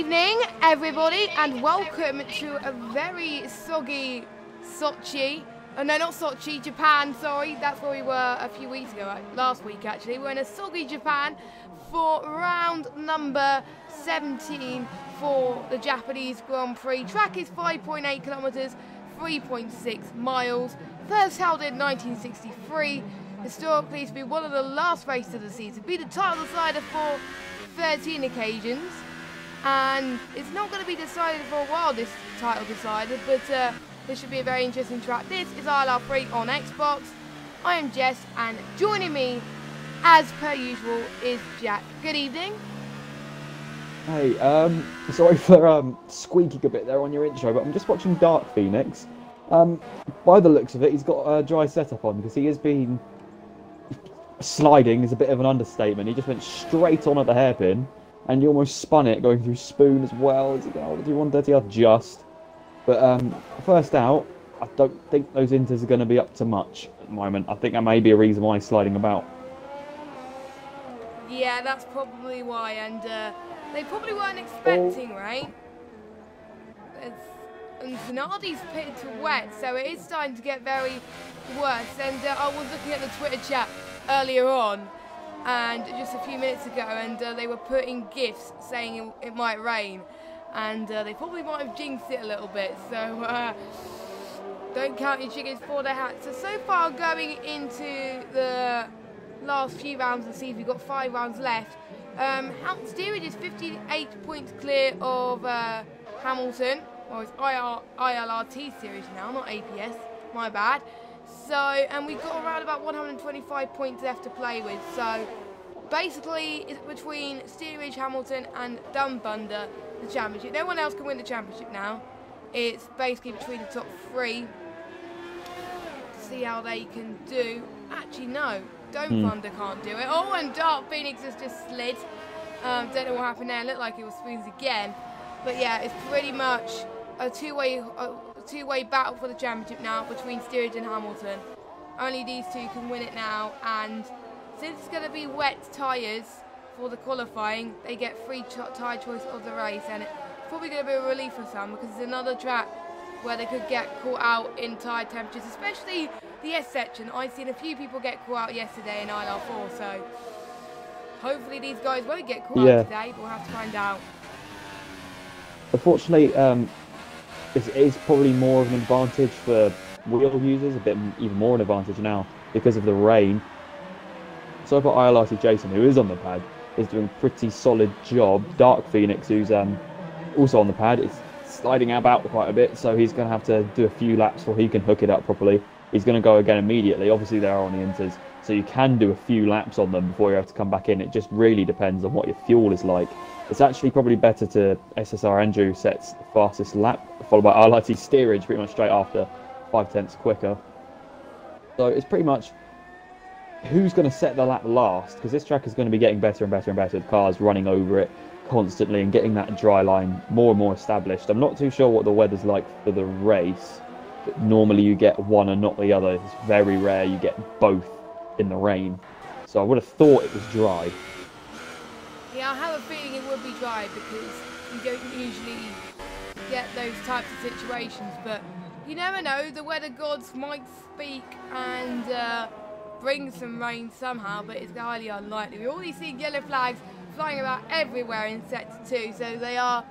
evening, everybody, and welcome to a very soggy Sochi. No, not Sochi, Japan, sorry. That's where we were a few weeks ago, last week actually. We're in a soggy Japan for round number 17 for the Japanese Grand Prix. Track is 5.8 kilometers, 3.6 miles. First held in 1963. Historically, to be one of the last races of the season. Be the title decider for 13 occasions. And it's not going to be decided for a while, this title decider, but this should be a very interesting track. This is ILR3 on Xbox. I am Jess, and joining me, as per usual, is Jack. Good evening. Hey, sorry for squeaking a bit there on your intro, but I'm just watching Dark Phoenix. By the looks of it, he's got a dry setup on, because he has been sliding is a bit of an understatement. He just went straight on at the hairpin, and he almost spun it going through spoon as well. Is he going to do 130 just? But first out, I don't think those inters are going to be up to much at the moment. I think that may be a reason why he's sliding about. Yeah, that's probably why, and they probably weren't expecting, right? And Zanardi's pitted to wet, so it is starting to get very worse. And I was looking at the Twitter chat earlier on, and just a few minutes ago, and they were putting gifs saying it might rain, and they probably might have jinxed it a little bit, so don't count your chickens before they're hatched. So far going into the last few rounds of the season, we've got 5 rounds left. Steerage is 58 points clear of Hamilton. Well, it's ILRT series now, not APS, my bad. So, and we've got around about 125 points left to play with. So, basically, it's between Steerage, Hamilton, and Dumb Thunder, the championship. No one else can win the championship now. It's basically between the top 3. See how they can do. Actually, no, Dumb Thunder can't do it. Oh, and Dark Phoenix has just slid. Don't know what happened there. Looked like it was spoons again. But yeah, it's pretty much a two-way battle for the championship now between Steerage and Hamilton. Only these two can win it now, and since it's going to be wet tyres for the qualifying, they get free tyre choice of the race, and it's probably going to be a relief for some, because it's another track where they could get caught out in tyre temperatures, especially the S section. I've seen a few people get caught out yesterday in ILR4, so hopefully these guys won't get caught out today, but we'll have to find out. Unfortunately, it is probably more of an advantage for wheel users, even more an advantage now because of the rain. So I've got ILRT Jason, who is on the pad, is doing a pretty solid job. Dark Phoenix, who's also on the pad, is sliding about quite a bit, so he's going to have to do a few laps before he can hook it up properly. He's going to go again immediately. Obviously, they are on the inters, so you can do a few laps on them before you have to come back in. It just really depends on what your fuel is like. It's actually probably better to SSR Andrew sets the fastest lap, followed by ILRT Steerage pretty much straight after, 5/10 quicker. So it's pretty much who's going to set the lap last, because this track is going to be getting better and better and better with cars running over it constantly and getting that dry line more and more established. I'm not too sure what the weather's like for the race, but normally you get one and not the other. It's very rare you get both in the rain. So I would have thought it was dry. Yeah, I have a feeling it would be dry, because you don't usually get those types of situations, but you never know, the weather gods might speak and bring some rain somehow, but it's highly unlikely. We already see yellow flags flying about everywhere in Sector 2, so they are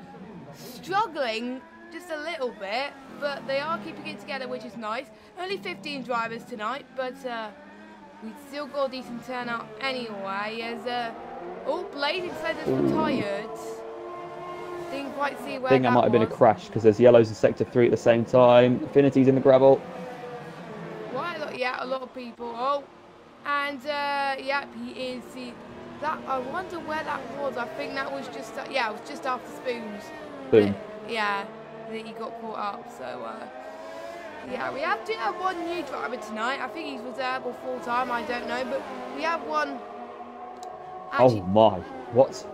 struggling just a little bit, but they are keeping it together, which is nice. Only 15 drivers tonight, but we've still got a decent turnout anyway, as all blazing sliders were tired. Didn't quite see where I think that might have been a crash, because there's yellows in Sector 3 at the same time. Infinity's in the gravel. Right, yeah, a lot of people. Oh, and yep, he is. I wonder where that was. I think that was just, yeah, it was just after Spoons. Boom. Yeah, that he got caught up. So, yeah, we do have one new driver tonight. I think he's reserved or full-time, I don't know, but we have one. Actually, oh my, what?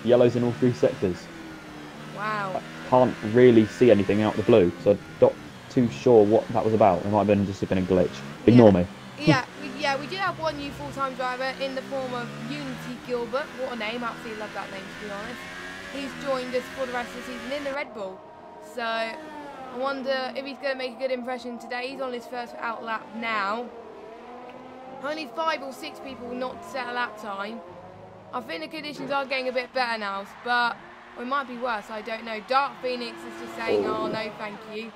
Yellows in all 3 sectors. Wow. I can't really see anything out of the blue, so I'm not too sure what that was about. It might have just been a glitch. Ignore me. Yeah, we do have one new full-time driver in the form of Unity Gilbert. What a name, I absolutely love that name, to be honest. he's joined us for the rest of the season in the Red Bull. So I wonder if he's going to make a good impression today. He's on his first out lap now. Only 5 or 6 people will not set a lap time. I think the conditions are getting a bit better now, but it might be worse, I don't know. Dark Phoenix is just saying, oh no, thank you.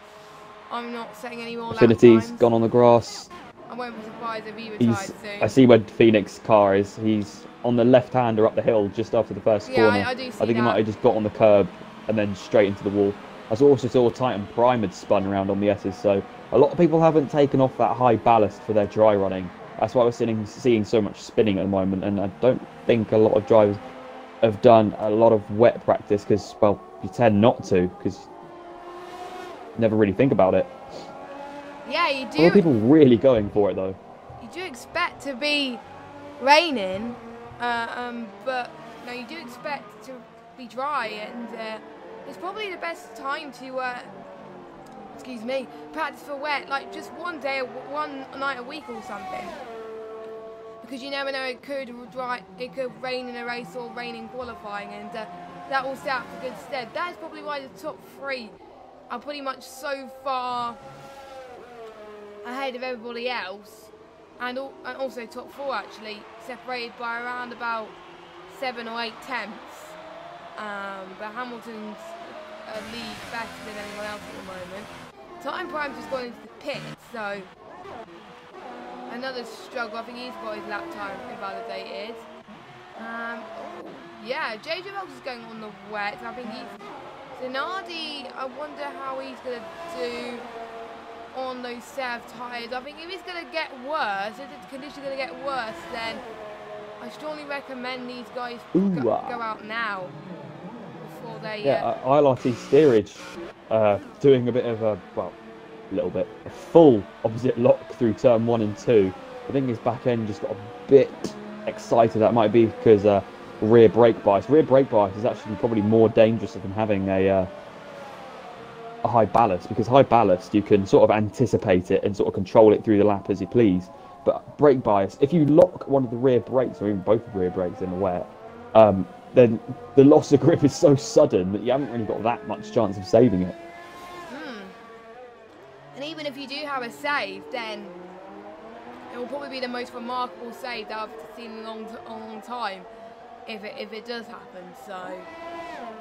I'm not setting any more lap times. Infinity's gone on the grass. I won't be surprised if he retires soon. I see where Phoenix's car is. He's on the left-hander up the hill just after the first corner. I do see I think he might have just got on the curb and then straight into the wall. I also saw Titan Prime had spun around on the S's, so a lot of people haven't taken off that high ballast for their dry running. That's why we're seeing so much spinning at the moment, and I don't think a lot of drivers have done a lot of wet practice because, well, you tend not to because you never really think about it. Yeah, you do. A lot of people really going for it though. You do expect to be raining, but no, you do expect to be dry, and it's probably the best time to, excuse me, practice for wet, like just one night a week or something. Because you never know, it could rain in a race or rain in qualifying, and that will set up for good stead. That is probably why the top 3 are pretty much so far ahead of everybody else, and also top 4 actually, separated by around about 7 or 8 tenths. But Hamilton's lead better than anyone else at the moment. Titan Prime's just gone into the pit, so another struggle. I think he's got his lap time invalidated. Yeah, JJ Wells is going on the wet. I think Zanardi, I wonder how he's going to do on those Sev tyres. I think if it's going to get worse, if the conditions are going to get worse, then I strongly recommend these guys go out now before they... Yeah, ILR3 steerage doing a bit of a full opposite lock through turn 1 and 2. I think his back end just got a bit excited. That might be because rear brake bias. Rear brake bias is actually probably more dangerous than having a high ballast, because high ballast you can sort of anticipate it and sort of control it through the lap as you please. But brake bias, if you lock one of the rear brakes or even both of the rear brakes in the wet, then the loss of grip is so sudden that you haven't really got that much chance of saving it. And even if you do have a save, then it will probably be the most remarkable save that I've seen in a long time, if it does happen. So,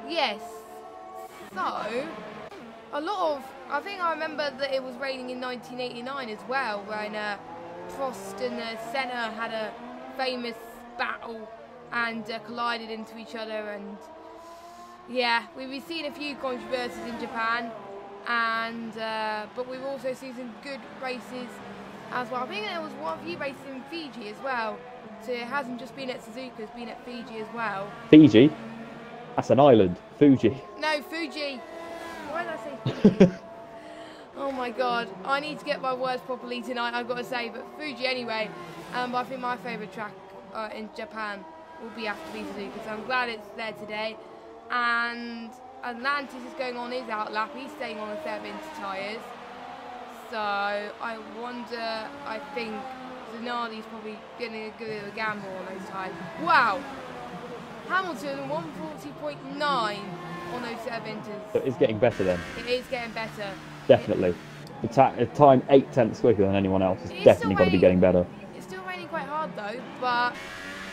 yes. So, I think I remember that it was raining in 1989 as well, when Prost and Senna had a famous battle and collided into each other, and yeah, we've seen a few controversies in Japan, and but we've also seen some good races as well. I think there was one few races in Fiji as well, so it hasn't just been at Suzuka, it's been at Fiji as well. Fiji? That's an island. Fuji. No, Fuji. Why did I say Fiji? Oh my god, I need to get my words properly tonight, I've got to say, but Fuji anyway. But I think my favourite track in Japan will be after Suzuka, so I'm glad it's there today. And Atlantis is going on his out lap, he's staying on the 7-inch tyres. So I wonder, I think Zanardi's probably getting a good little gamble on those tyres. Wow! Hamilton 140.9 on those 7-inches. So it's getting better then? It is getting better. Definitely. The time 8 tenths quicker than anyone else has definitely got to be getting better. It's still raining quite hard though, but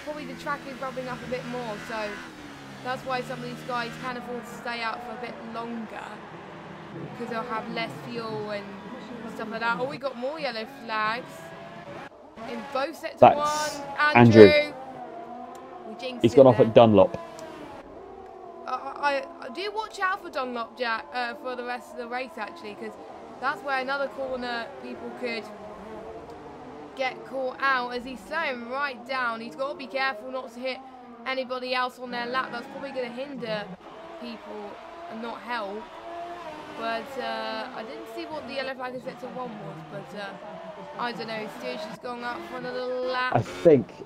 probably the track is rubbing up a bit more, so that's why some of these guys can afford to stay out for a bit longer, because they'll have less fuel and stuff like that. Oh, we got more yellow flags in both sets of one. Andrew. He's gone off at Dunlop. I do watch out for Dunlop, Jack, for the rest of the race actually, because that's where another corner people could get caught out, as he's slowing right down. He's got to be careful not to hit anybody else on their lap. That's probably going to hinder people and not help. But I didn't see what the yellow flag in sector 1 was, but I don't know. Steerage has gone up for another lap. I think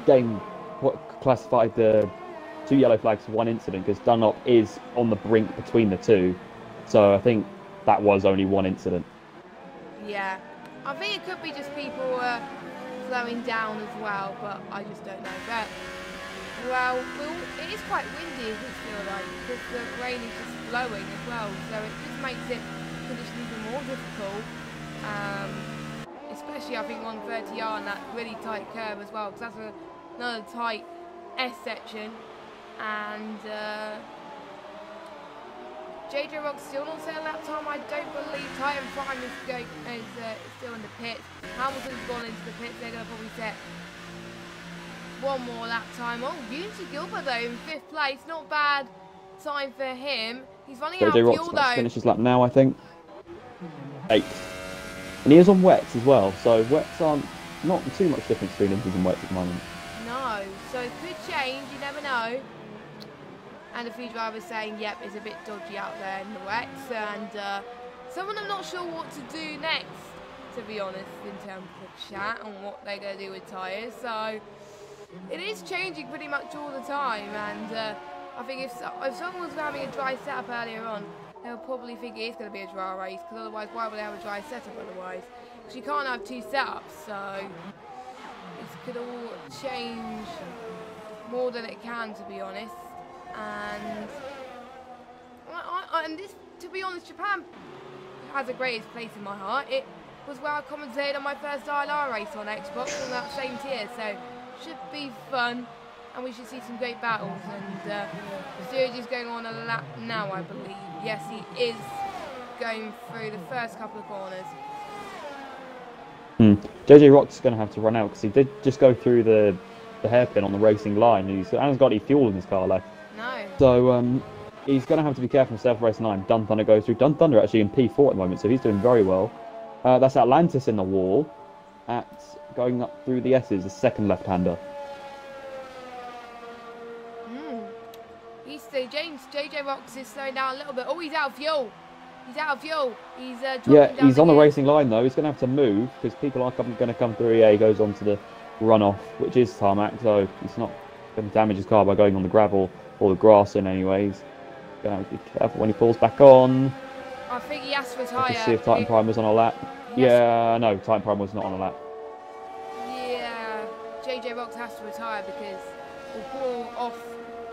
getting what classified the 2 yellow flags for 1 incident, because Dunlop is on the brink between the 2. So I think that was only 1 incident. Yeah. I think it could be just people slowing down as well, but I just don't know. But It is quite windy, I feel like, because the rain is just blowing as well, so it just makes it condition even more difficult. Especially, I think, on 30R and that really tight curve as well, because that's another tight S section. And JJ Rock's still not set a lap time, I don't believe. Titan Prime is still in the pits. Hamilton's gone into the pits, they're going to probably set one more lap time. Oh, Unity Gilbert though in 5th place, not bad time for him. He's running out of fuel though. Finish his lap now, I think. 8th. And he is on wets as well, so wets aren't not too much difference between Indies and wets at the moment. No, so it could change, you never know. And a few drivers saying, yep, it's a bit dodgy out there in the wets, and some of them not sure what to do next, to be honest, in terms of chat and what they're going to do with tyres. So it is changing pretty much all the time, and I think if someone was having a dry setup earlier on, they'll probably think it is going to be a dry race, because otherwise why would they have a dry setup otherwise? Because you can't have 2 setups, so it could all change more than it can, to be honest. And this, to be honest, Japan has the greatest place in my heart. It was where I commentated on my first ILR race on Xbox on that same tier, so should be fun, and we should see some great battles. And Sturridge is going on a lap now, I believe. Yes, he is going through the first couple of corners. JJ Rock's going to have to run out because he did just go through the hairpin on the racing line. He hasn't got any fuel in his car left. No. So he's going to have to be careful himself for race 9. Dun Thunder goes through. Dun Thunder actually in P4 at the moment, so he's doing very well. That's Atlantis in the wall, going up through the S's, the second left-hander. JJ Rocks is slowing down a little bit. Oh, he's out of fuel. He's out of fuel. He's dropping down. He's on the racing line though. He's going to have to move because people are going to come through. Yeah, he goes onto the runoff, which is tarmac, so he's not going to damage his car by going on the gravel or the grass in any ways. Going to have to be careful when he pulls back on. I think he has to retire. Let's see if Titan Prime was on a lap. Yeah, no, Titan Prime was not on a lap. Yeah, JJ Rocks has to retire because he'll pull off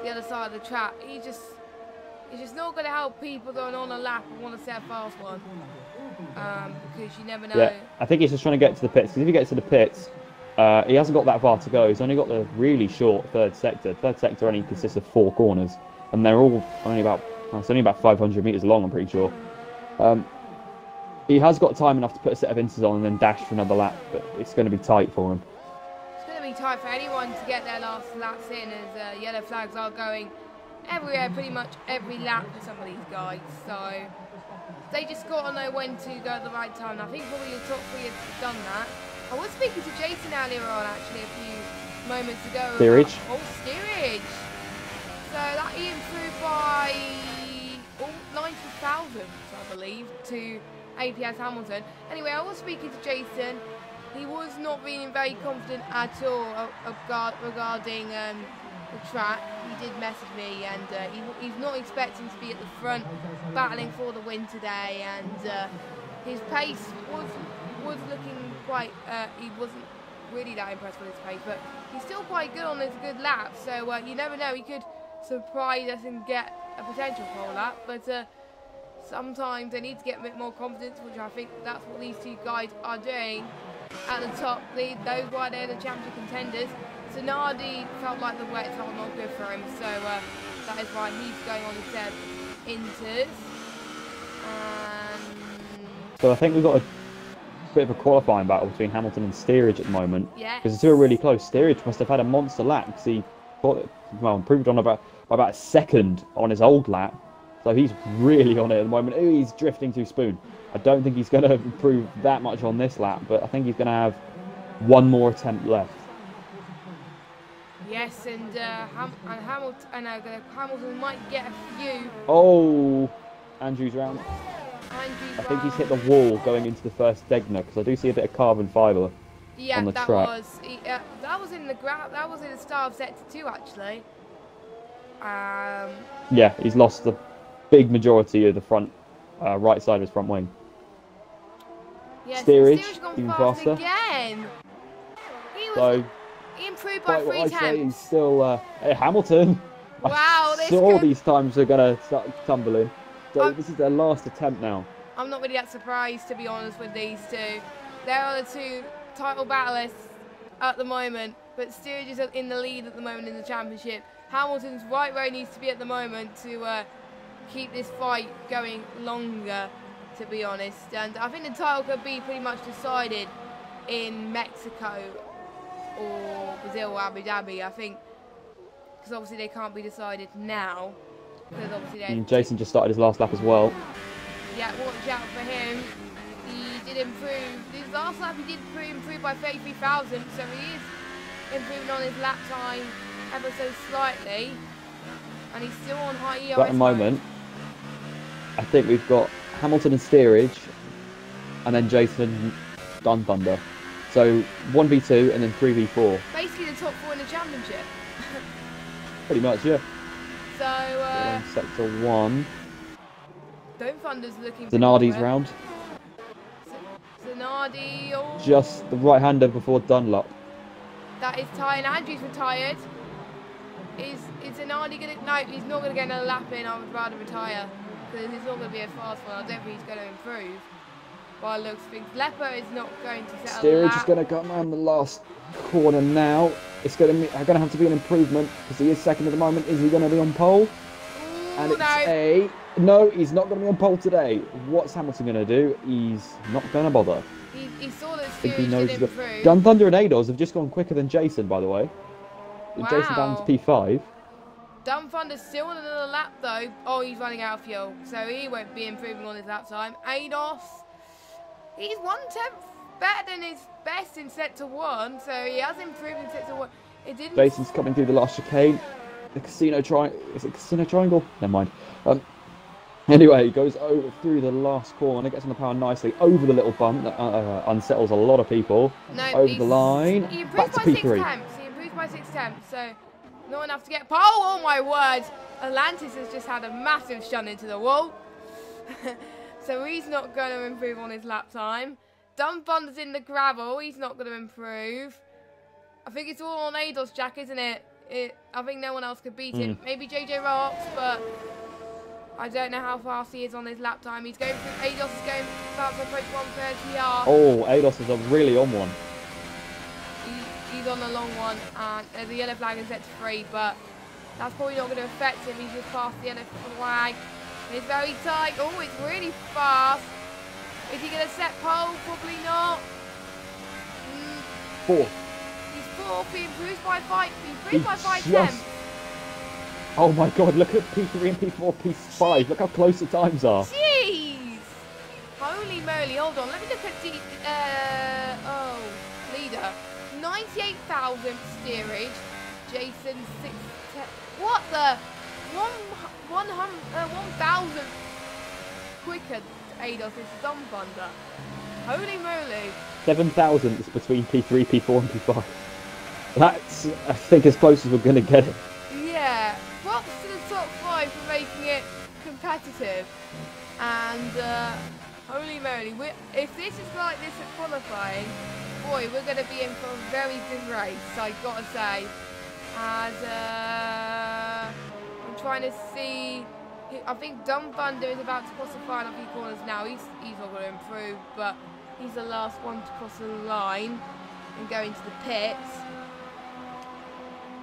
the other side of the track. He's just not going to help people that are on a lap and want to set a fast one. Because you never know. Yeah, I think he's just trying to get to the pits. Because if he gets to the pits, he hasn't got that far to go. He's only got the really short third sector. Third sector only consists of 4 corners, and they're all only about 500 meters long. I'm pretty sure. He has got time enough to put a set of inters on and then dash for another lap, but it's going to be tight for him. It's going to be tight for anyone to get their last laps in, as yellow flags are going everywhere, pretty much every lap for some of these guys. So they just got to know when to go at the right time. And I think probably the top 3 have done that. I was speaking to Jason earlier on, actually, a few moments ago. Steerage. Steerage. So that he improved by 90 thousandths, I believe, to APS Hamilton. Anyway, I was speaking to Jason. He was not feeling very confident at all regarding the track. He did message me, and he's not expecting to be at the front battling for the win today, and his pace was looking quite, he wasn't really that impressed with his pace, but he's still quite good on his good lap, so you never know, he could surprise us and get a potential pole lap, but sometimes they need to get a bit more confidence, which I think that's what these 2 guys are doing at the top. Those why they're the championship contenders. So Nardi felt like the wets are not good for him, so that is why he's going on instead inters. So I think we've got a bit of a qualifying battle between Hamilton and Steerage at the moment. Yes. Because the 2 are really close. Steerage must have had a monster lap because he improved on about a second on his old lap. So he's really on it at the moment. Ooh, he's drifting to Spoon. I don't think he's going to improve that much on this lap, but I think he's going to have one more attempt left. Yes, and Hamilton might get a few. Oh, Andrew's round. I think he's hit the wall going into the first Degner because I do see a bit of carbon fibre on the track. That was in the that was in the start of sector 2 actually. Yeah, he's lost the big majority of the front right side of his front wing. Yes, Steerage gone even fast faster. Again. He improved by Despite what 3 I say, he's tenths. still... hey, Hamilton! Wow, I saw these times are going to start tumbling. So I'm- this is their last attempt now. I'm not really that surprised, to be honest, with these two. They are the two title battlists at the moment, but Steerage is in the lead at the moment in the championship. Hamilton's right where he needs to be at the moment to keep this fight going longer, to be honest. And I think the title could be pretty much decided in Mexico or Brazil or Abu Dhabi, I think, because obviously they can't be decided now. Because obviously And Jason just started his last lap as well. Yeah, watch out for him. He did improve. His last lap he did improve by 33,000, so he is improving on his lap time ever so slightly. And he's still on high EOS But at the moment, I think we've got Hamilton and Steerage, and then Jason Dun Thunder. So 1v2 and then 3v4. basically the top 4 in the championship. Pretty much, yeah. So, Sector 1. Don't Thunder's looking Zanardi's round. Zanardi, oh, Just the right-hander before Dunlop. that is Ty and Andrews retired. Is Zanardi going to... No, he's not going to get another lap in. I would rather retire. Because it's not going to be a fast one. I don't think he's going to improve. By the looks of things. Leper is not going to settle Steerage lap. is going to come around the last corner now. It's going to have to be an improvement because he is second at the moment. Is he going to be on pole? Ooh, And it's no. no, he's not going to be on pole today. What's Hamilton going to do? He's not going to bother. He saw that I think he Steerage knows did he's improve. Gun Thunder and Ados have just gone quicker than Jason, by the way. Jason down to Wow. P5. Dumb Thunder's still on another lap though. Oh, he's running out of fuel. So he won't be improving on his lap time. Ados, he's 1/10 better than his best in sector 1. So he has improved in sector 1. It didn't... Jason's coming through the last chicane. The casino triangle. Is it casino triangle? Never mind. Anyway, he goes over through the last corner, gets on the power nicely over the little bump that unsettles a lot of people. No, Over the line. He Back improved to by 6 P3. temps. He improved by 6 temps. So not enough to get pole. Oh my word. Atlantis has just had a massive shunt into the wall. So he's not going to improve on his lap time. Dumb Thunder's in the gravel. He's not going to improve. I think it's all on Ados, Jack, isn't it? I think no one else could beat him. Maybe JJ Rocks, but I don't know how fast he is on his lap time. He's going through... Ados is going about to approach 130R. Oh, Ados is really on one. He's on a long one, and there's a yellow flag in sector 3, but that's probably not going to affect him. He's just past the yellow flag. It's very tight. Oh, it's really fast. Is he going to set pole? Probably not. Fourth. He's fourth. He improves by 5. He improves by 5 just- tenths. Oh my god, look at P3 and P4, P5. Look how close the times are. Jeez! Holy moly, hold on. Let me look at the leader. 98,000 steerage. Jason 610. What the? 1,000 quicker Ados is Dumb Thunder. Holy moly. 7,000 is between P3, P4 and P5. That's, I think, as close as we're going to get it. Yeah. Props to the top 5 for making it competitive. And holy moly, if this is like this at qualifying, boy, we're going to be in for a very good race, I gotta say. As I'm trying to see, I think Dumb Thunder is about to cross the final few corners now. He's not going to improve, but he's the last one to cross the line and go into the pits.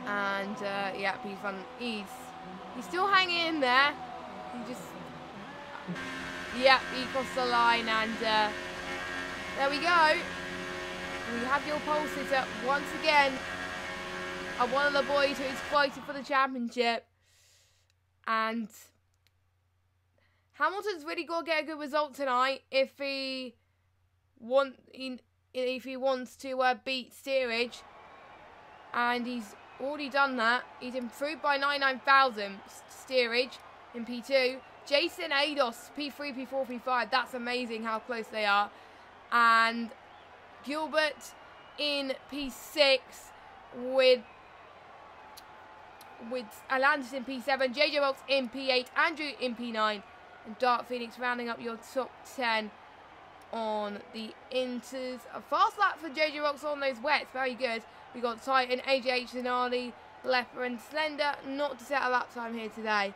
And yeah, he's still hanging in there. He just, yeah, he crossed the line, and there we go. We have your pole sitter once again. One of the boys who is fighting for the championship. And Hamilton's really got to get a good result tonight if he wants to beat Steerage. And he's already done that. He's improved by 99,000 Steerage in P2. Jason Ados, P3, P4, P5. That's amazing how close they are. And Gilbert in P6 with Atlantis in P7, JJ Wilkes in P8, Andrew in P9, and Dark Phoenix rounding up your top 10. on the inters. A fast lap for JJ Rocks on those wets. Very good. We got Titan, AJH, Zanardi, Leper and Slender. Not to set a lap time here today.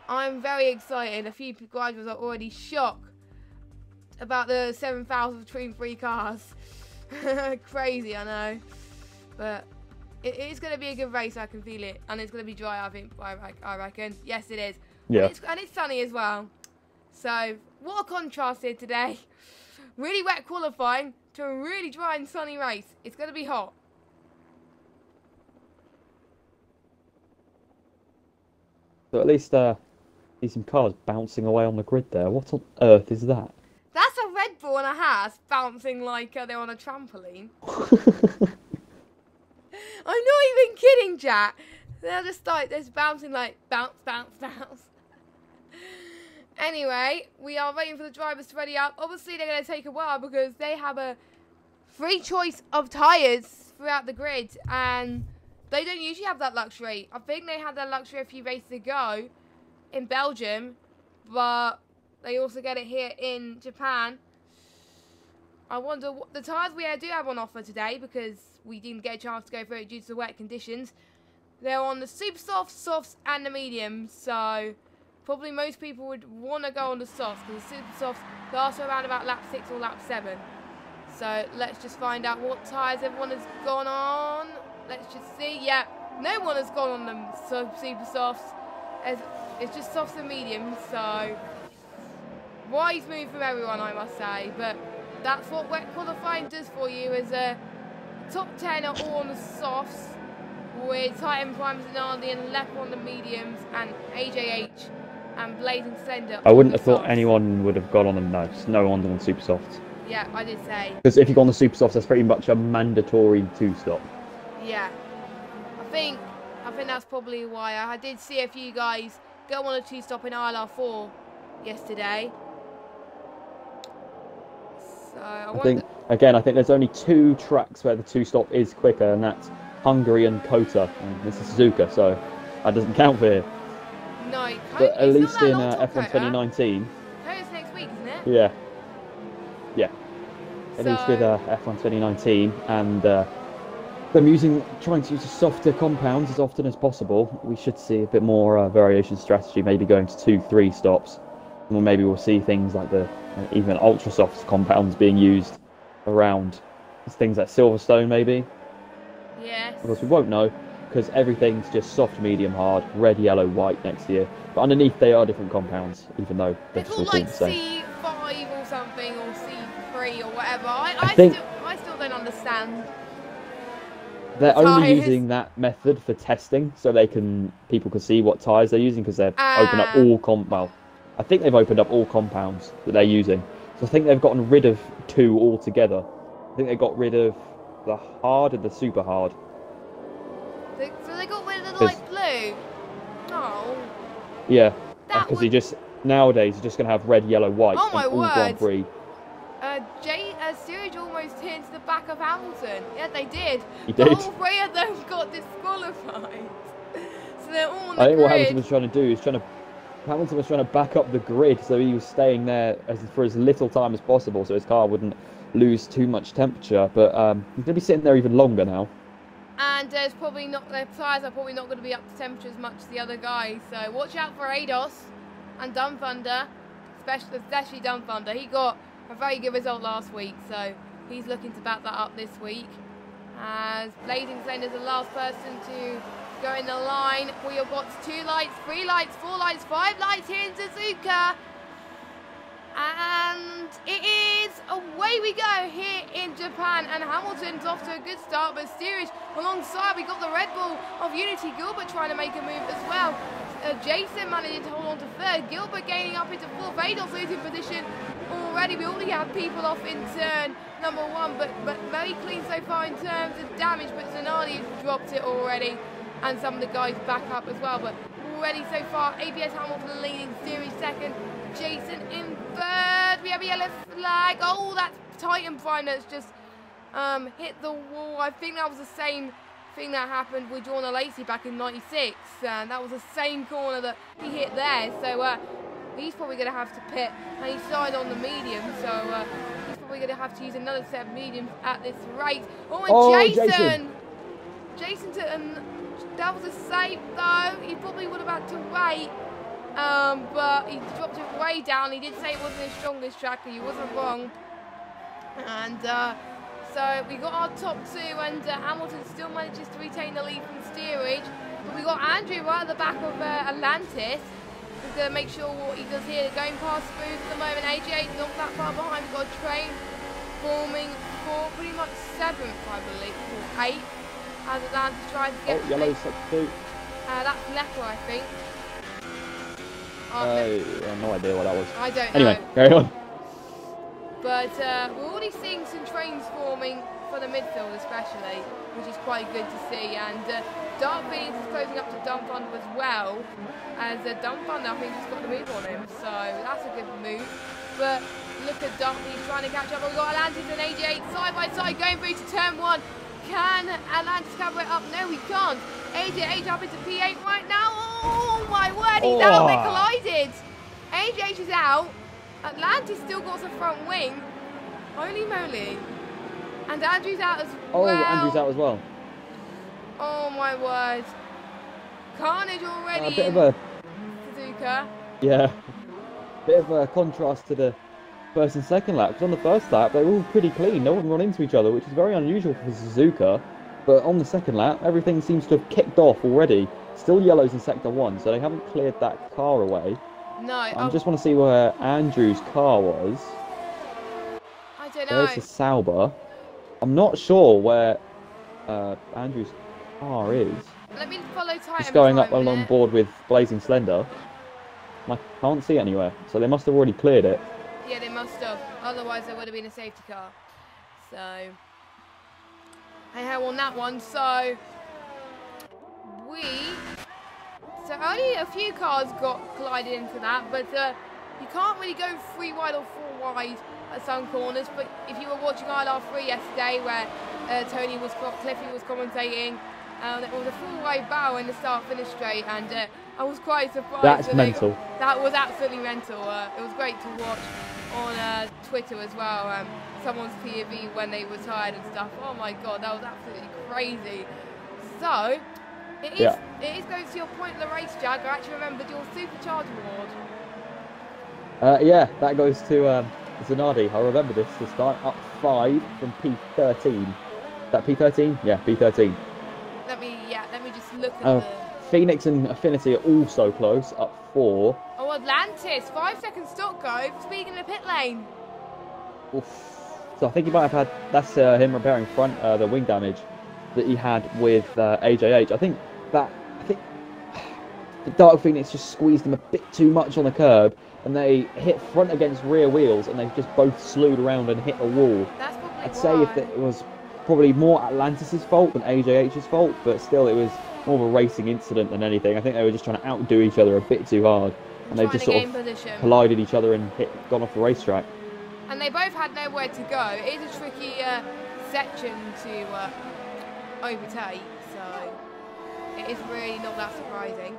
I'm very excited. A few drivers are already shocked about the 7,000 between 3 cars. Crazy, I know. But it's going to be a good race. I can feel it. And it's going to be dry, I think. I reckon. Yes, it is. Yeah. And it's sunny as well. So, what a contrast here today. Really wet qualifying to a really dry and sunny race. It's going to be hot. So at least see some cars bouncing away on the grid there. What on earth is that? That's a Red Bull and a Haas bouncing like they're on a trampoline. I'm not even kidding, Jack. They're just like, they're bouncing like bounce, bounce, bounce. Anyway, we are waiting for the drivers to ready up. Obviously, they're going to take a while because they have a free choice of tyres throughout the grid. And they don't usually have that luxury. I think they had that luxury a few races ago in Belgium. But they also get it here in Japan. I wonder what the tyres we do have on offer today, because we didn't get a chance to go through it due to the wet conditions. They're on the super softs, softs and the mediums. So probably most people would want to go on the softs, because the super softs last around about lap 6 or lap 7. So let's just find out what tyres everyone has gone on. Let's just see. Yeah, no one has gone on them super softs. It's just softs and mediums. So wise move from everyone, I must say. But that's what wet qualifying does for you, is a top 10 are all on the softs, with Titan, Prime, Zanardi and Leper on the mediums, and AJH and Blazing Slender. I wouldn't have thought anyone would have gone on them, no. Just no one on super softs. Yeah, I did say. Because if you go on the super softs, that's pretty much a mandatory 2-stop. Yeah. I think that's probably why. I did see a few guys go on a 2-stop in ILR3 yesterday. So I think there's only 2 tracks where the 2-stop is quicker, and that's Hungary and Kota. And this is Suzuka, so that doesn't count for here. No, but at least in F1 2019. Kota's next week, isn't it? Yeah. Yeah. At least with F1 2019, and them trying to use softer compounds as often as possible, we should see a bit more variation strategy, maybe going to 2-3 stops. Or maybe we'll see things like the even ultra soft compounds being used around things like Silverstone, maybe. Yes. Of course, we won't know, because everything's just soft, medium, hard, red, yellow, white next year. But underneath, they are different compounds, even though they're still like the same. C5 or something, or C3 or whatever. I still don't understand. They're only using that method for testing, so people can see what tyres they're using, because they've opened up all I think they've opened up all compounds that they're using. So I think they've gotten rid of 2 altogether. I think they got rid of the hard and the super hard. So they got rid of the light blue? Oh. Yeah, because nowadays you're just going to have red, yellow, white. Oh my word. Grand Prix. Steerage almost hit into the back of Hamilton. Yeah, they did. He did. All 3 of them got disqualified. So they're all on the I think grid. what Hamilton was trying to do is Hamilton was trying to back up the grid, so he was staying there for as little time as possible, so his car wouldn't lose too much temperature. But he's going to be sitting there even longer now. And their tyres are probably not going to be up to temperature as much as the other guys. So watch out for Ados and Dumb Thunder, especially Dumb Thunder. He got a very good result last week, so he's looking to back that up this week. As Blazing Slender is the last person to go in the line. We have got 2 lights, 3 lights, 4 lights, 5 lights here in Suzuka. And it is away we go here in Japan, and Hamilton's off to a good start, but steerage alongside. We got the Red Bull of Unity, Gilbert trying to make a move as well. Jason managing to hold on to 3rd, Gilbert gaining up into 4th, Vados losing position already. We already have people off in turn number 1, but very clean so far in terms of damage, but Zanardi has dropped it already, and some of the guys back up as well, but already so far ABS Hamilton leading, steerage 2nd, Jason in 3rd. We have a yellow flag. Oh, that's Titan Prime that's just hit the wall. I think that was the same thing that happened with Jordan Lacey back in '96, and that was the same corner that he hit there. So he's probably going to have to pit, and he started on the medium, so he's probably going to have to use another set of mediums at this rate. Oh, and Jason! Jason, that was a save though. He probably would have had to wait, but he dropped it way down. He did say it wasn't his strongest track, but he wasn't wrong. And so we got our top two, and Hamilton still manages to retain the lead from steerage. But we got Andrew right at the back of Atlantis. He's going to make sure what he does here. Going past Smooth at the moment. AJ not that far behind. We've got a train forming for pretty much 7th, I believe, or 8th. As Atlantis tries to get yellow sector 2. That's Leper, I think. I have no idea what that was. I don't know. Anyway, carry on. But we're already seeing some trains forming for the midfield especially, which is quite good to see. And Dark Phoenix is closing up to Dumb Thunder as well, as Dumb Thunder I think has got the move on him, so that's a good move. But look at Dark Phoenix trying to catch up. We've got Atlantis and AJ side by side going through to turn 1. Can Atlantis cover it up? No, he can't. AJ up into P8 right now. Oh my word, he's out. They collided. AJ is out. Atlantis still got the front wing. Holy moly. And Andrew's out as well. Oh, Andrew's out as well. Oh my word. Carnage already A bit of a Suzuka. Yeah. Bit of a contrast to the first and second lap. Because on the first lap, they were all pretty clean. No one ran into each other, which is very unusual for Suzuka. But on the second lap, everything seems to have kicked off already. Still yellows in Sector 1, so they haven't cleared that car away. No. I just want to see where Andrew's car was. I don't know. There's the Sauber. I'm not sure where Andrew's car is. Let me follow Titan. Just going up along board with Blazing Slender. I can't see it anywhere, so they must have already cleared it. Yeah, they must have. Otherwise, there would have been a safety car. So, hey ho on that one. So only a few cars got collided into that, but you can't really go 3 wide or 4 wide at some corners. But if you were watching ILR3 yesterday, where Cliffy was commentating, it was a 4-way barrel in the start-finish straight, and I was quite surprised. That's mental. That was absolutely mental. It was great to watch on Twitter as well. Someone's POV when they were tired and stuff. Oh my god, that was absolutely crazy. So it is going to your point of the race, Jag. I actually remembered your Supercharge award. Yeah, that goes to Zanardi. I remember this time. Up 5 from P13. Is that P13? Yeah, P13. Let me just look at the... Phoenix and Affinity are also close, up 4. Oh, Atlantis, 5-second stop go, speeding in the pit lane. Oof. So I think he might have had, that's him repairing the wing damage that he had with AJH. I think the Dark Phoenix just squeezed him a bit too much on the curb, and they hit front against rear wheels, and they just both slewed around and hit a wall. That's probably I'd say if it was probably more Atlantis' fault than AJH's fault, but still it was more of a racing incident than anything. I think they were just trying to outdo each other a bit too hard, and they just sort of collided each other and gone off the racetrack. And they both had nowhere to go. It is a tricky section to overtake, so it is really not that surprising.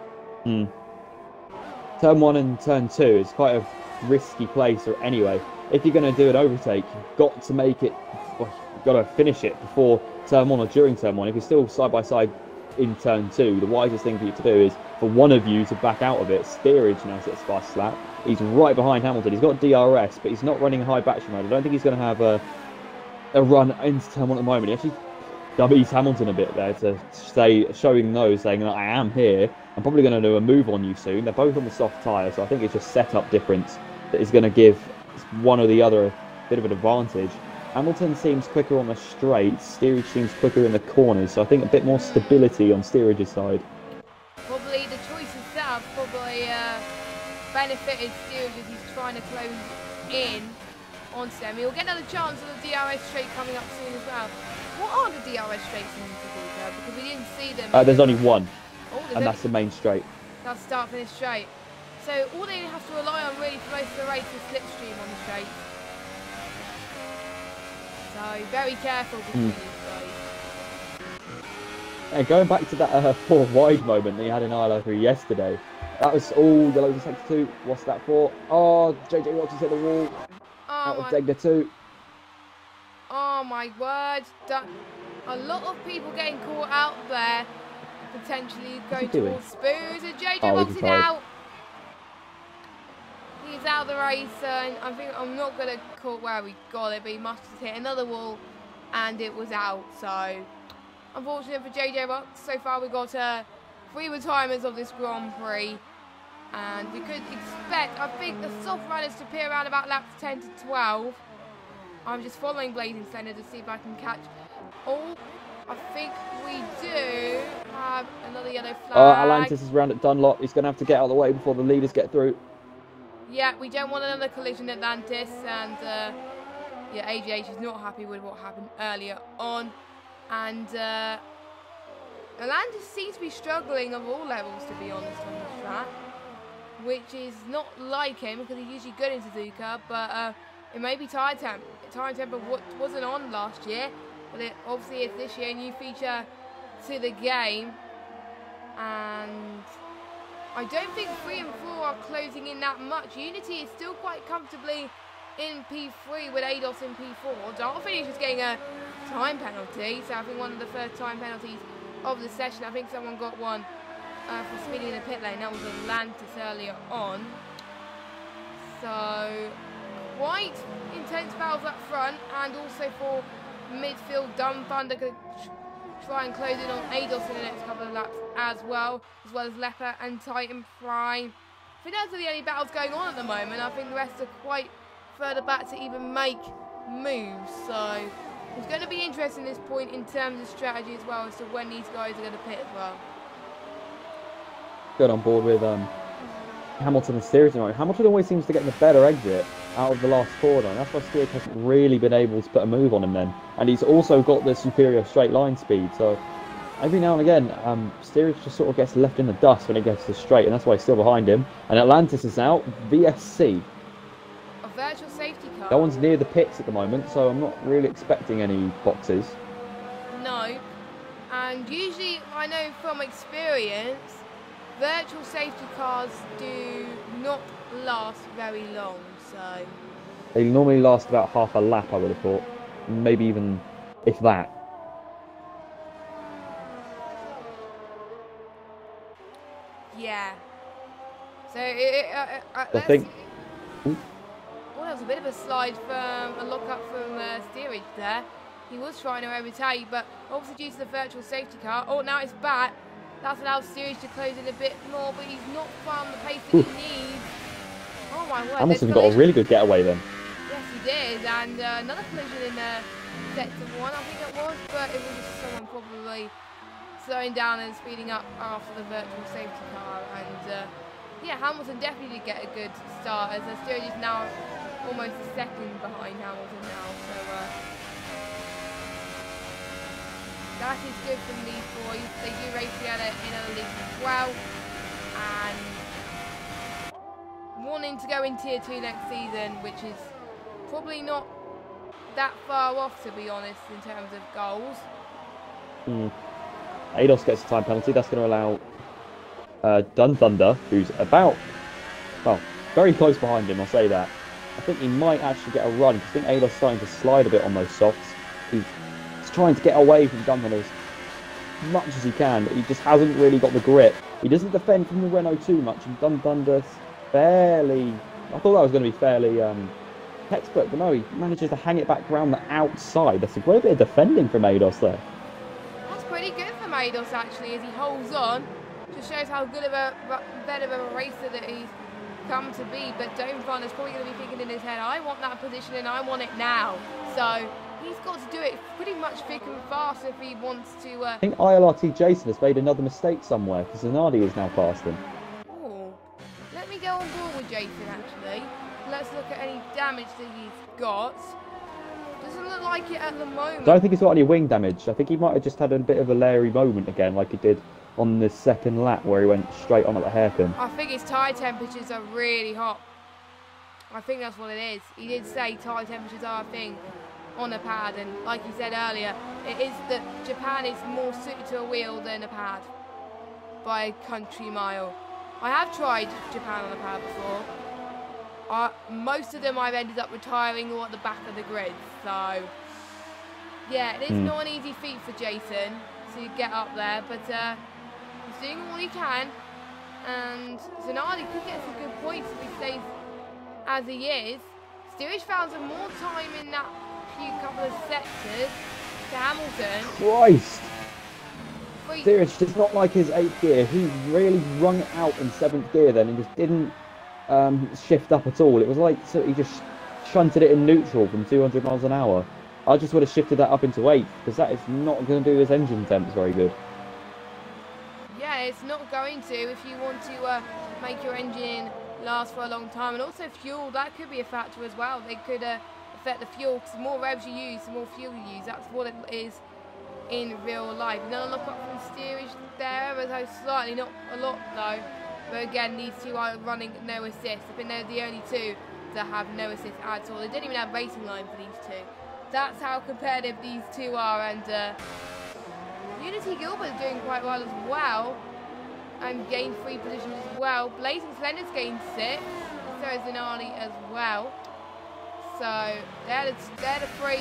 Turn 1 and Turn 2 is quite a risky place anyway. If you're going to do an overtake, you've got to make it, you've got to finish it before Turn 1 or during Turn 1. If you're still side by side in Turn 2, the wisest thing for you to do is for one of you to back out of it. Steerage now sits fast slap. He's right behind Hamilton. He's got DRS, but he's not running high battery mode. I don't think he's going to have a run into Turn 1 at the moment. He actually dummies Hamilton a bit there to showing that I am here. I'm probably going to do a move on you soon. They're both on the soft tyre, so I think it's just setup difference that is going to give one or the other a bit of an advantage. Hamilton seems quicker on the straights, Steerage seems quicker in the corners, so I think a bit more stability on Steerage's side. Probably the choices that have probably benefited Steerage as he's trying to close in onto them. He'll get another chance of the DRS straight coming up soon as well. What are the DRS straights in Suzuka? Because we didn't see them. There's only one, and that's the main straight. That's start-finish straight. So all they have to rely on really for most of the race is slipstream on the straight. So very careful between these guys. And going back to that 4 wide moment that he had in ILR3 yesterday, that was all yellows in sector 2. What's that for? Oh, JJ Rogers hit the wall. Out of Degner 2. Oh my word. A lot of people getting caught out there. Potentially going towards Spoons. And JJ Rogers is out. He's out of the race. And I think I'm not going to call where he got it, but he must have hit another wall. And it was out. So, unfortunate for JJ Rogers. So far we got 3 retirements of this Grand Prix. And we could expect, I think, the soft runners to appear around about laps 10 to 12. I'm just following Blazing Slender to see if I can catch. Oh, I think we do have another yellow flag. Atlantis is round at Dunlop. He's going to have to get out of the way before the leaders get through. Yeah, we don't want another collision at Atlantis. And, yeah, AJH is not happy with what happened earlier on. And Atlantis seems to be struggling of all levels, to be honest, on this track. Which is not like him, because he's usually good in Suzuka, but it may be tire temp. Tire temper wasn't on last year, but it obviously is this year. New feature to the game, and I don't think 3 and 4 are closing in that much. Unity is still quite comfortably in P3 with ADOS in P4. Darfinish is getting a time penalty, so I think one of the first time penalties of the session. I think someone got one for speeding in the pit lane. That was Atlantis earlier on. So quite intense battles up front, and also for midfield, Dumb Thunder could try and close in on ADOS in the next couple of laps as well as Leper and Titan Prime. I think those are the only battles going on at the moment. I think the rest are quite further back to even make moves. So it's going to be interesting at this point in terms of strategy as well as to when these guys are going to pit as well. Got on board with Hamilton and Steerage tonight. Hamilton always seems to get the better exit out of the last corner, and that's why Steerage hasn't really been able to put a move on him then. And he's also got the superior straight line speed, so every now and again, Steerage just sort of gets left in the dust when it gets to straight, and that's why he's still behind him. And Atlantis is out, VSC. A virtual safety car. That one's near the pits at the moment, so I'm not really expecting any boxes. No, and usually I know from experience, virtual safety cars do not last very long, so they normally last about half a lap, I would have thought. Maybe even, if that. Yeah. So, I think... Well, that was a bit of a slide from a lock-up from Steerage there. He was trying to overtake, but obviously due to the virtual safety car. Oh, now it's back. That's allowed Steerage to close in a bit more, but he's not found the pace that he needs. Oh my word. Hamilton got a really good getaway then. Yes, he did. And another collision in sector 1, I think it was, but it was just someone probably slowing down and speeding up after the virtual safety car. And yeah, Hamilton definitely did get a good start, as Steerage is now almost a second behind Hamilton now. So that is good from these boys. They do race together in other leagues as well, and wanting to go in Tier 2 next season, which is probably not that far off, to be honest, in terms of goals. ADOS gets a time penalty. That's going to allow Dun Thunder, who's about, well, very close behind him, I'll say that. I think he might actually get a run, because I think ADOS is starting to slide a bit on those softs. He's trying to get away from Dun Thunder as much as he can, but he just hasn't really got the grip. He doesn't defend from the Renault too much, and Dun Thunder's fairly... I thought that was going to be fairly textbook, but no, he manages to hang it back around the outside. That's a great bit of defending from ADOS there. That's pretty good from ADOS, actually, as he holds on. Just shows how good of a better of a racer that he's come to be. But Dun Thunder's probably going to be thinking in his head, I want that position and I want it now. So he's got to do it pretty much thick and fast if he wants to... I think ILR3 Jason has made another mistake somewhere, because Zanardi is now past him. Oh, let me go on board with Jason, actually. Let's look at any damage that he's got. Doesn't look like it at the moment. I don't think he's got any wing damage. I think he might have just had a bit of a Larry moment again, like he did on the second lap, where he went straight on at the hairpin. I think his tyre temperatures are really hot. I think that's what it is. He did say tyre temperatures are a thing. on a pad, and like you said earlier, it is that Japan is more suited to a wheel than a pad by a country mile. I have tried Japan on a pad before. Most of them I've ended up retiring or at the back of the grid, so yeah, it is not an easy feat for Jason to get up there, but he's doing all he can, and Zanardi could get some good points if he stays as he is. Steerage found some more time in that few couple of sectors to Hamilton. Christ! Steerage does not like his 8th gear. He really wrung it out in 7th gear then and just didn't shift up at all. It was like he just shunted it in neutral from 200 miles an hour. I just would have shifted that up into 8th, because that is not going to do his engine temps very good. Yeah, it's not going to if you want to make your engine last for a long time. And also fuel, that could be a factor as well. They could affect the fuel, because the more revs you use, the more fuel you use. That's what it is in real life. Another look up from steerage there, as slightly, not a lot though. But again, these two are running no assist. I think they're the only two that have no assist at all. They didn't even have racing line for these two. That's how competitive these two are, and Unity Gilbert doing quite well as well, and gained 3 positions as well. Blazing Slender's gained 6, so is Zanardi as well. So they're the 3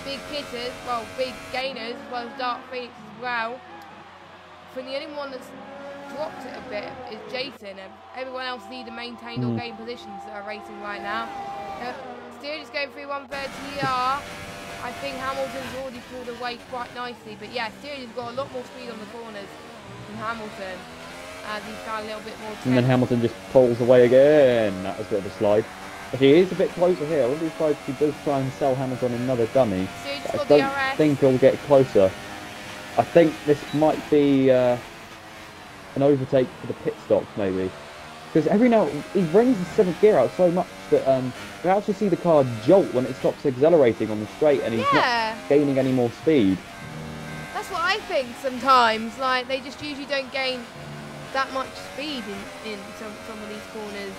big hitters, well, big gainers, as well as Dark Phoenix as well. For the only one that's dropped it a bit is Jason, and everyone else has either maintained or gained positions that are racing right now. Steerage is going through 130R. I think Hamilton's already pulled away quite nicely, but yeah, Steerage has got a lot more speed on the corners than Hamilton, as he's found a little bit more tense. And then Hamilton just pulls away again. That was a bit of a slide. But he is a bit closer here. I wouldn't be surprised if he does try and sell Hamilton another dummy. I don't think he'll get closer. I think this might be an overtake for the pit stops, maybe. Because every now he brings the 7th gear out so much that you actually see the car jolt when it stops accelerating on the straight, and he's not gaining any more speed. That's what I think sometimes. Like, they just usually don't gain that much speed in some of these corners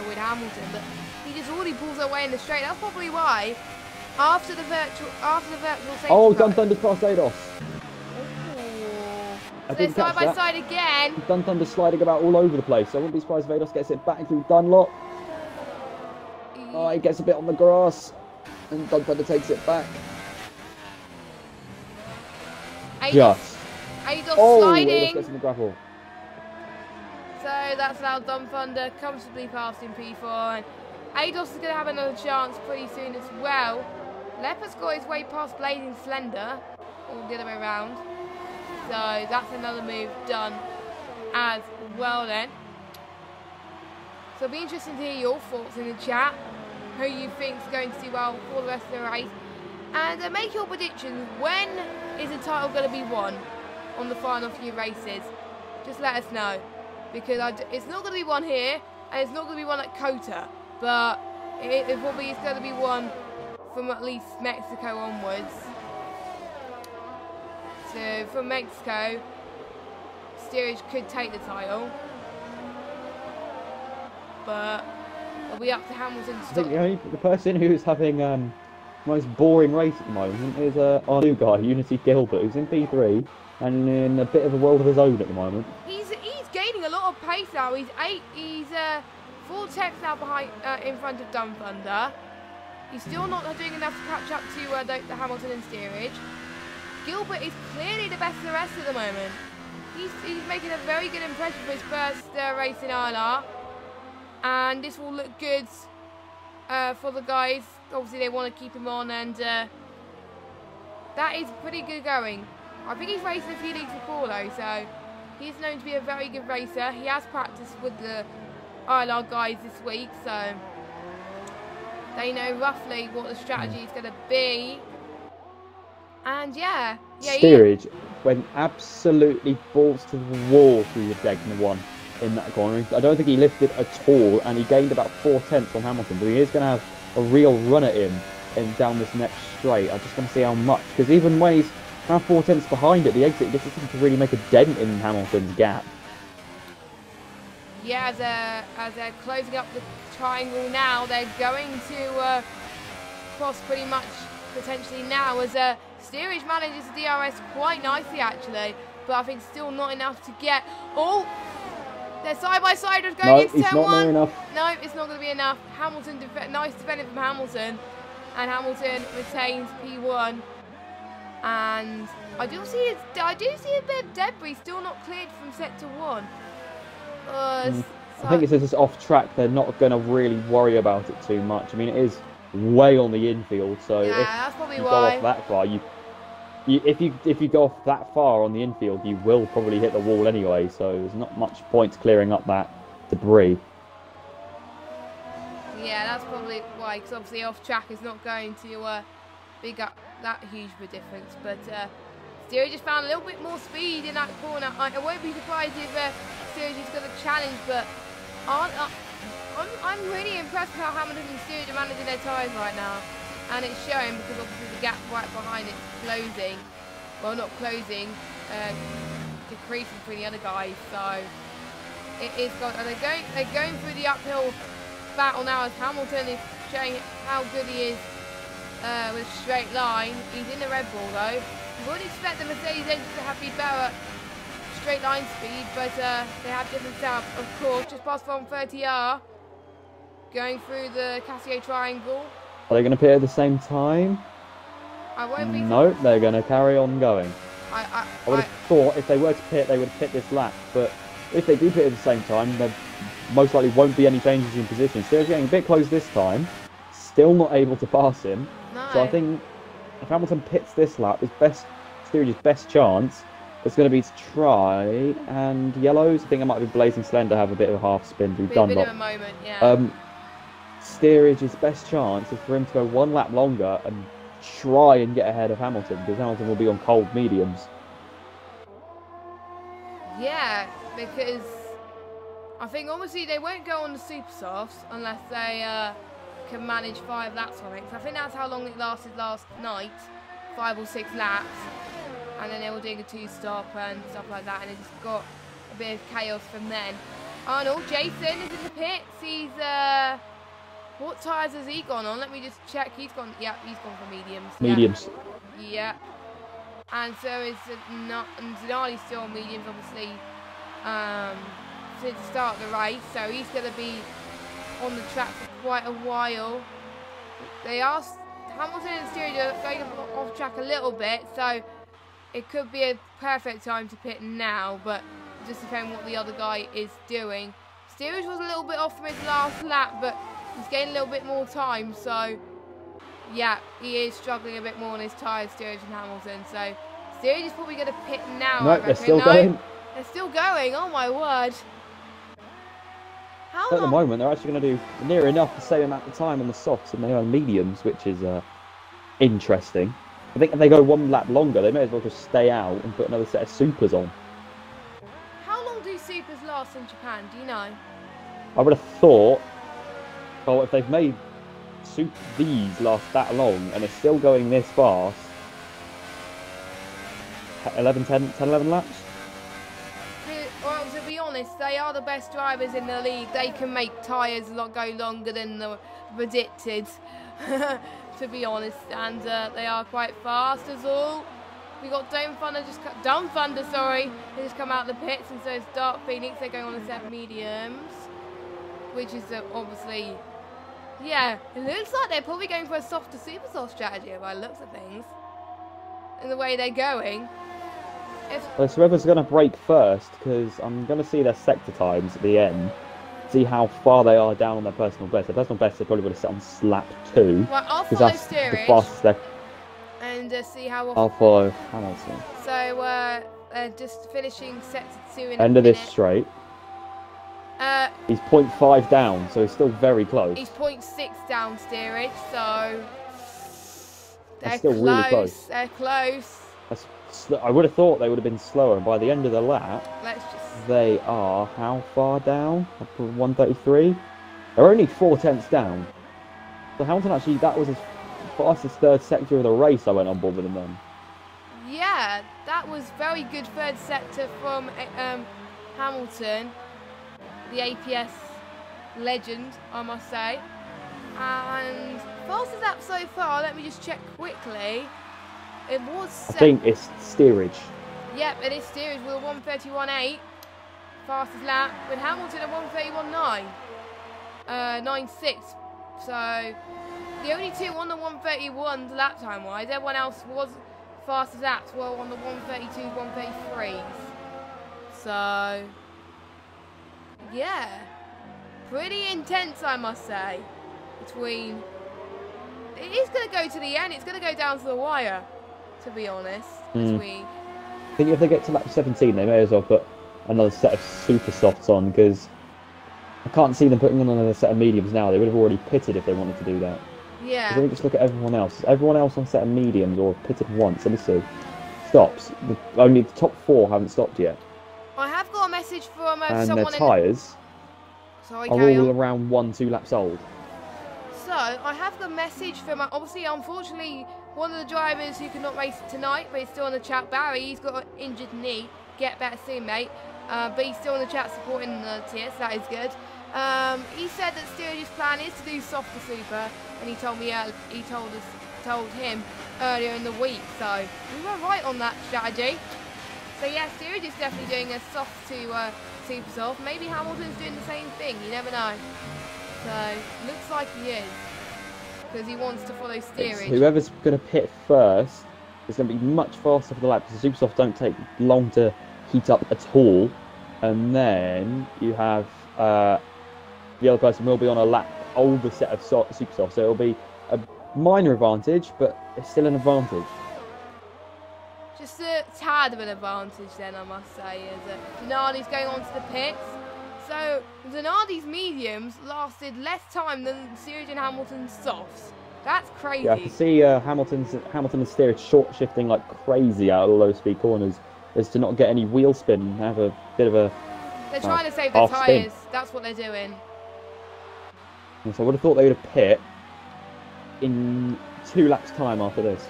with Hamilton, but he just already pulls away in the straight. That's probably why after the virtual safety car, Dun Thunder's past ADOS. So they're side by side again. Dun Thunder's sliding about all over the place, so I wouldn't be surprised if ADOS gets it back through Dunlop. Oh, he gets a bit on the grass, and Dun Thunder takes it back. ADOS sliding. ADOS gets in the gravel. So that's allowed Dun Thunder comfortably past in P4, and ADOS is going to have another chance pretty soon as well. Leopard's got his way past Blazing Slender, or the other way around. So that's another move done as well then. So it'll be interesting to hear your thoughts in the chat, who you think is going to do well for the rest of the race. And make your predictions. When is the title going to be won on the final few races? Just let us know. Because it's not going to be won here, and it's not going to be won at Kota. But it probably is going to be won from at least Mexico onwards. So from Mexico, Steerage could take the title, but it'll be up to Hamilton to stop. I think the person who's having the most boring race at the moment is our new guy, Unity Gilbert, who's in P3 and in a bit of a world of his own at the moment. He's gaining a lot of pace now. He's 4 tenths now behind in front of Dun Thunder. He's still not doing enough to catch up to the Hamilton and Steerage. Gilbert is clearly the best of the rest at the moment. He's making a very good impression for his first race in ILR. And this will look good for the guys. Obviously they want to keep him on, and that is pretty good going. I think he's raced a few leagues before though, so he's known to be a very good racer. He has practiced with the ILR guys this week, so they know roughly what the strategy is going to be. And yeah, Steerage went absolutely balls to the wall through the Degner one in that corner. I don't think he lifted at all, and he gained about 4 tenths on Hamilton, but he is going to have a real run at him down this next straight. I just want to see how much, because even when he's now 4 tenths behind at the exit, he doesn't seem to really make a dent in Hamilton's gap. Yeah, as they're closing up the triangle now, they're going to cross pretty much potentially now as Steerage manages the DRS quite nicely actually, but I think still not enough to get. Oh, they're side by side with going into turn 1. Not near enough. No, it's not going to be enough. Hamilton, nice defending from Hamilton, and Hamilton retains P1. And I do see a bit of debris still not cleared from sector 1. I think it's just off track. They're not going to really worry about it too much. I mean, it is way on the infield, so yeah, if that's probably you why. go off that far, if you go off that far on the infield, you will probably hit the wall anyway. So there's not much point clearing up that debris. Yeah, that's probably why, because obviously off track is not going to big up that huge of a difference. But Steerage just found a little bit more speed in that corner. I won't be surprised if Steerage is going to challenge, but I'm really impressed with how Hamilton and Steerage are managing their tyres right now. And it's showing because obviously the gap right behind it's closing. Well, not closing, decreasing for the other guys. So it is going. They're going through the uphill battle now as Hamilton is showing how good he is with a straight line. He's in the Red Bull though. You would expect the Mercedes engine to have be better straight line speed, but they have different setups. Of course, just past 130R, going through the Casio triangle. Are they going to pit at the same time? I won't be. No, they're going to carry on going. I would have thought if they were to pit, they would have pit this lap. But if they do pit at the same time, there most likely won't be any changes in position. Still getting a bit close this time. Still not able to pass him. No. So I think if Hamilton pits this lap, Steerage's best chance is going to be to try and yellows. I think it might be Blazing Slender have a bit of a half spin. Bit of a moment, yeah. Steerage's best chance is for him to go one lap longer and try and get ahead of Hamilton, because Hamilton will be on cold mediums. Yeah, because I think obviously they won't go on the super softs unless they can manage 5 laps on it. So I think that's how long it lasted last night, 5 or 6 laps, and then they were doing a 2-stop and stuff like that, and it just got a bit of chaos from then. Arnold, Jason is in the pits. He's what tyres has he gone on? Let me just check. He's gone. Yeah, he's gone for mediums. Mediums. Yeah. And so is Zanardi's still on mediums, obviously, since the start of the race. So he's going to be on the track for quite a while. Hamilton and Steerage are going off track a little bit, so it could be a perfect time to pit now, but it just depends what the other guy is doing. Steerage was a little bit off from his last lap, but he's getting a little bit more time, so yeah, he is struggling a bit more on his tyres, Steerage and Hamilton. So Steerage is probably going to pit now. No, they're still going. They're still going. Oh my word! At the moment, they're actually going to do near enough the same amount of time on the softs than they are on mediums, which is interesting. I think if they go one lap longer, they may as well just stay out and put another set of supers on. How long do supers last in Japan? Do you know? I would have thought, well, if they've made these last that long and it's still going this fast, 11 laps? Well, to be honest, they are the best drivers in the league. They can make tyres go longer than the predicted, to be honest, and they are quite fast as all. We got Dumb Thunder, they just come out of the pits, and so it's Dark Phoenix. They're going on a set of mediums, which is obviously, yeah, it looks like they're probably going for a soft to super soft strategy by the looks of things, in the way they're going. Well, so whoever's going to break first, because I'm going to see their sector times at the end, see how far they are down on their personal best. Their personal best they probably would have set on lap 2. Well, I'll follow Steerage the fastest they're... and see how often. I'll follow Hamilton. So just finishing sector 2 in end of this straight. He's 0.5 down, so he's still very close. He's 0.6 down, Steerage, so they're still close. Really close. They're close. I would have thought they would have been slower, and by the end of the lap, they are how far down? 133. They're only 0.4 down. So Hamilton actually, that was his fastest third sector of the race. I went on board with him then. Yeah, that was very good third sector from Hamilton, the APS legend, I must say. And Fastest lap so far, let me just check quickly. It was I think it's steerage. Yep, it is steerage with a 1:31.8. Fastest lap with Hamilton at 1:31.9. 9.6. So the only two on the 1:31 lap time wise. Everyone else was fastest laps were on the 1:32, 1:33s. So yeah, pretty intense, I must say. Between it is going to go to the end. It's going to go down to the wire, to be honest. Between. I think if they get to lap 17, they may as well put another set of super softs on, because I can't see them putting on another set of mediums now. They would have already pitted if they wanted to do that. Yeah. Let me just look at everyone else. Everyone else on set of mediums or pitted once. Let me see. Stops. Only the top 4 haven't stopped yet. I have got a message from and someone. And their tyres are all around 1-2 laps old. So I have got a message from, obviously, unfortunately, one of the drivers who could not race tonight, but he's still on the chat. Barry, he's got an injured knee. Get better soon, mate. But he's still in the chat supporting the TS. That is good. He said that Steerage's plan is to do softer super, and he told me told him earlier in the week. So we were right on that strategy. So yeah, Steerage is definitely doing a soft to super soft. Maybe Hamilton's doing the same thing. You never know. So looks like he is, because he wants to follow Steerage. Whoever's going to pit first is going to be much faster for the lap, because the super soft don't take long to heat up at all. And then you have the other person will be on a lap older set of super soft, so it'll be a minor advantage, but it's still an advantage. Just a tad of an advantage then, I must say, as Zanardi's going on to the pits. So Zanardi's mediums lasted less time than Steerage and Hamilton's softs. That's crazy. Yeah, I can see Hamilton and Steerage short shifting like crazy out of the low speed corners, is to not get any wheel spin and have a bit of a. They're trying to save their tyres. That's what they're doing. And so I would have thought they would have pit in 2 laps time after this.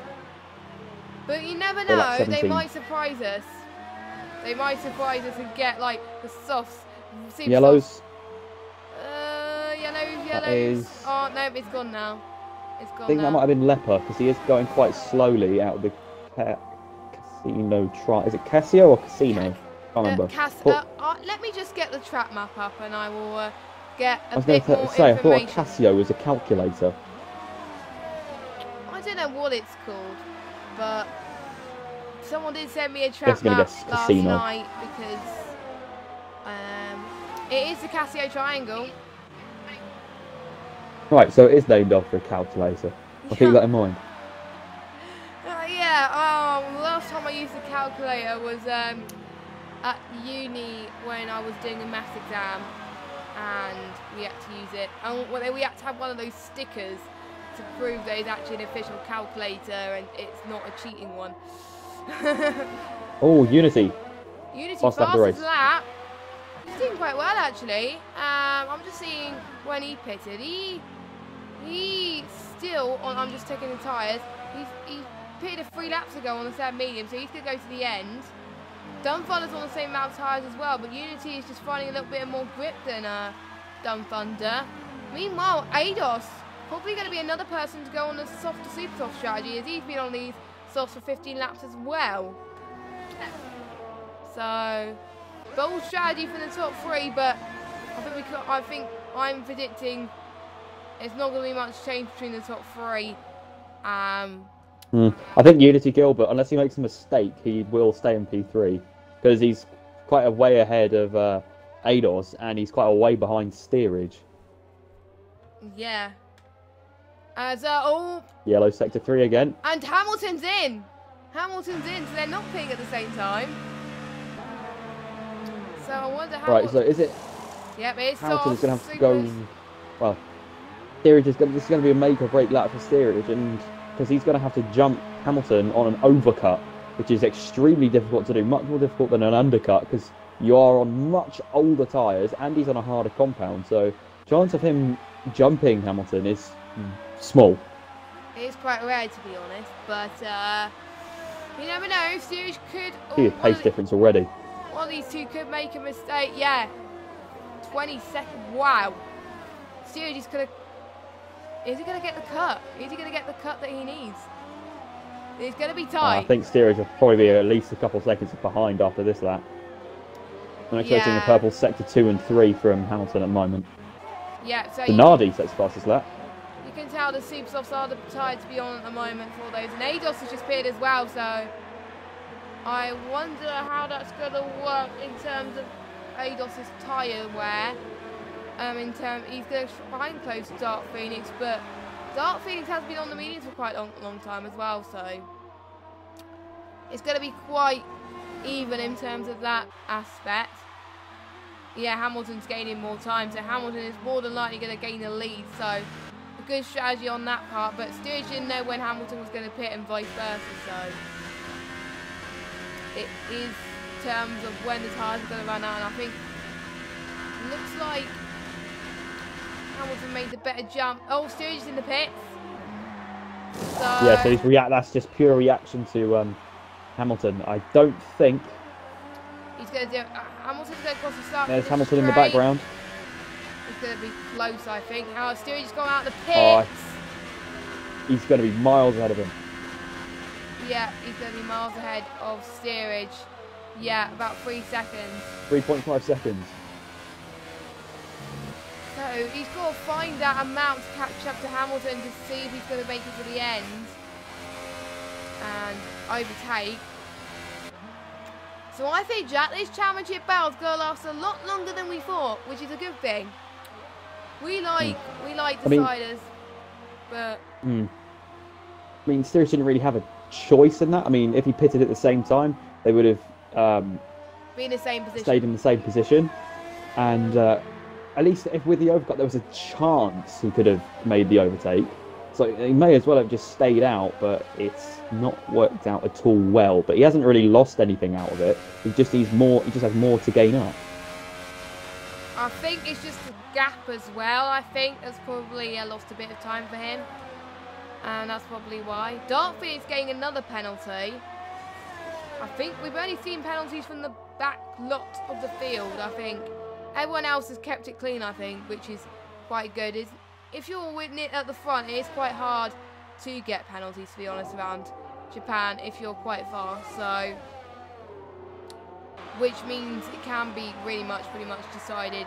But you never know, they might surprise us. They might surprise us and get like the softs. Yellows. Yellows. Oh no, it's gone now. It's gone. I think that might have been Leper, because he is going quite slowly out of the Casino trial. Is it Casio or Casino? I can't remember. Let me just get the track map up, and I will get a I was bit more say, I information. thought Casio was a calculator. I don't know what it's called, but someone did send me a track map last night, because it is the Casio triangle. Right, so it is named after a calculator. I'll keep that in mind. Last time I used the calculator was at uni when I was doing a maths exam, and we had to use it. And we had to have one of those stickers to prove that it's actually an official calculator and it's not a cheating one. Oh, Unity. Unity fastest lap. He's doing quite well, actually. I'm just seeing when he pitted. He still on. I'm just checking the tyres. He pitted 3 laps ago on the same medium, so he's gonna go to the end. Dunthunder's on the same amount of tyres as well, but Unity is just finding a little bit more grip than Dunthunder. Meanwhile, Ados probably going to be another person to go on the soft to super soft strategy, as he's been on these softs for 15 laps as well. So bold strategy for the top 3, but I think I'm predicting it's not going to be much change between the top 3. I think Unity Gilbert, unless he makes a mistake, he will stay in P3, because he's quite a way ahead of Ados, and he's quite a way behind Steerage. Yeah. Yellow sector 3 again. And Hamilton's in. So they're not pitting at the same time. So I wonder how. Right, so is it? Yep, it's Hamilton's going to have to go. Well, Steerage is going. This is going to be a make or break lap for Steerage, and because he's going to have to jump Hamilton on an overcut, which is extremely difficult to do, much more difficult than an undercut, because you are on much older tyres and he's on a harder compound. So chance of him jumping Hamilton is small. It is quite rare, to be honest, but you never know. Steerage could. See a pace difference already. One of these two could make a mistake. Yeah, 20 seconds. Wow. Steerage is gonna. Is he going to get the cut? Is he going to get the cut that he needs? It's going to be tight. I think steerage will probably be at least a couple of seconds behind after this lap. I'm expecting the purple sector 2 and 3 from Hamilton at the moment. Yeah, so Bernardi sets the fastest lap. You can tell the super softs are the tide to be on at the moment for those. And ADOS has just appeared as well, so I wonder how that's going to work in terms of ADOS's tyre wear. He's going to try and close Dark Phoenix, but Dark Phoenix has been on the mediums for quite a long time as well, so it's going to be quite even in terms of that aspect. Yeah, Hamilton's gaining more time, so Hamilton is more than likely going to gain the lead, so a good strategy on that part, but steerage didn't know when Hamilton was going to pit and vice versa, so it is in terms of when the tyres are going to run out, and I think it looks like Hamilton made the better jump. Oh, steerage is in the pits. So yeah, so that's just pure reaction to Hamilton. I don't think he's going to do. Hamilton's going to cross the start. There's Hamilton in the background. He's going to be close, I think. How steerage has gone out the pits. He's going to be miles ahead of him. Yeah, he's going to be miles ahead of steerage. Yeah, about 3 seconds. 3.5 seconds. So he's got to find that amount to catch up to Hamilton to see if he's going to make it to the end and overtake. So I think, Jack, this championship battle is going to last a lot longer than we thought, which is a good thing. We like deciders, but I mean, steerage didn't really have a choice in that. I mean, if he pitted at the same time, they would have been in the same position. Stayed in the same position, and at least if with the overcut there was a chance he could have made the overtake. So he may as well have just stayed out, but it's not worked out at all well. But he hasn't really lost anything out of it. He just has more to gain up. I think it's just the gap as well. I think that's probably lost a bit of time for him, and that's probably why. Dark Phoenix getting another penalty. I think we've only seen penalties from the back lot of the field. I think everyone else has kept it clean, I think, which is quite good. If you're with it at the front, it is quite hard to get penalties, to be honest, around Japan if you're quite fast. So, which means it can be pretty much decided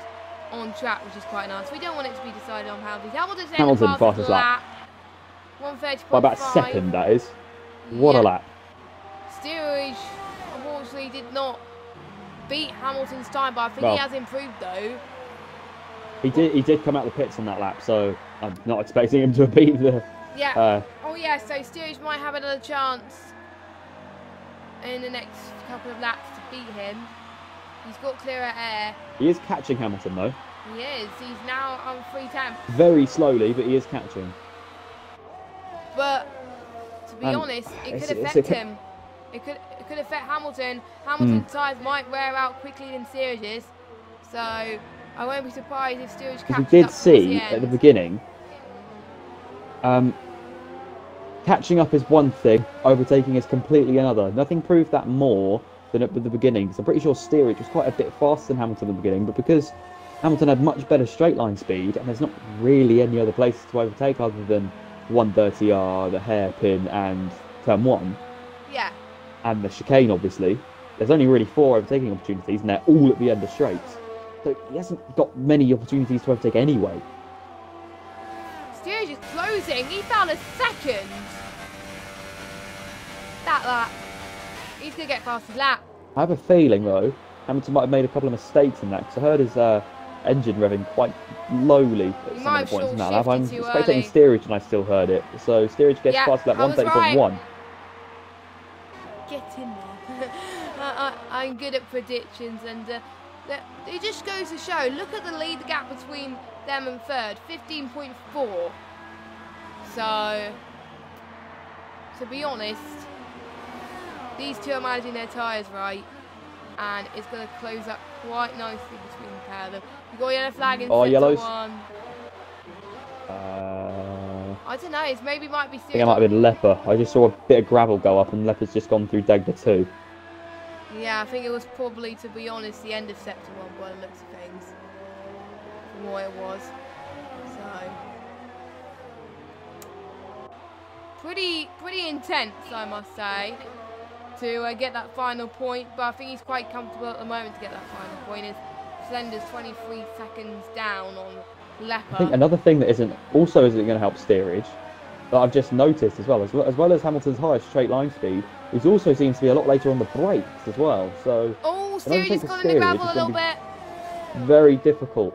on track, which is quite nice. We don't want it to be decided on penalties. Hamilton fastest lap. 130.5. By about a second, that is. What a lap. Steerage, unfortunately, did not beat Hamilton's time, but I think he has improved, though. He did come out the pits on that lap, so I'm not expecting him to beat the... Yeah. So steerage might have another chance in the next couple of laps to beat him. He's got clearer air. He is catching Hamilton, though. He is. He's now on 3:10. Very slowly, but he is catching. But, to be honest, it could affect him. It could affect Hamilton. Hamilton's tyres might wear out quickly than steerage's. So I won't be surprised if steerage catches up. We did see at the beginning, catching up is one thing, overtaking is completely another. Nothing proved that more than at the beginning, because I'm pretty sure steerage was quite a bit faster than Hamilton at the beginning, but because Hamilton had much better straight line speed, and there's not really any other places to overtake other than 130R, the hairpin, and turn 1. Yeah. And the chicane, obviously. There's only really 4 overtaking opportunities, and they're all at the end of straights. So he hasn't got many opportunities to overtake anyway. Steerage is closing. He found a second. That lap. He's going to get past his lap. I have a feeling, though, Hamilton might have made a couple of mistakes in that, because I heard his engine revving quite lowly at some of the points in that lap. I'm spectating steerage, and I still heard it. So steerage gets past lap 130.1. Get in there. I'm good at predictions, and it just goes to show. Look at the lead gap between them and third, 15.4. So, to be honest, these two are managing their tyres right, and it's going to close up quite nicely between the pair of them. You've got a yellow flag in sector yellows. 1. I don't know, it might be... I think it might have been Leper. I just saw a bit of gravel go up, and Leper's just gone through Degda 2. Yeah, I think it was probably, to be honest, the end of sector 1 by the looks of things, from what it was. So, pretty intense, I must say, to get that final point. But I think he's quite comfortable at the moment to get that final point. His Slender's 23 seconds down on Leper. I think another thing that isn't going to help steerage, that I've just noticed as well as Hamilton's highest straight line speed, he also seems to be a lot later on the brakes as well. So steerage has gone in the gravel a little bit. Very difficult.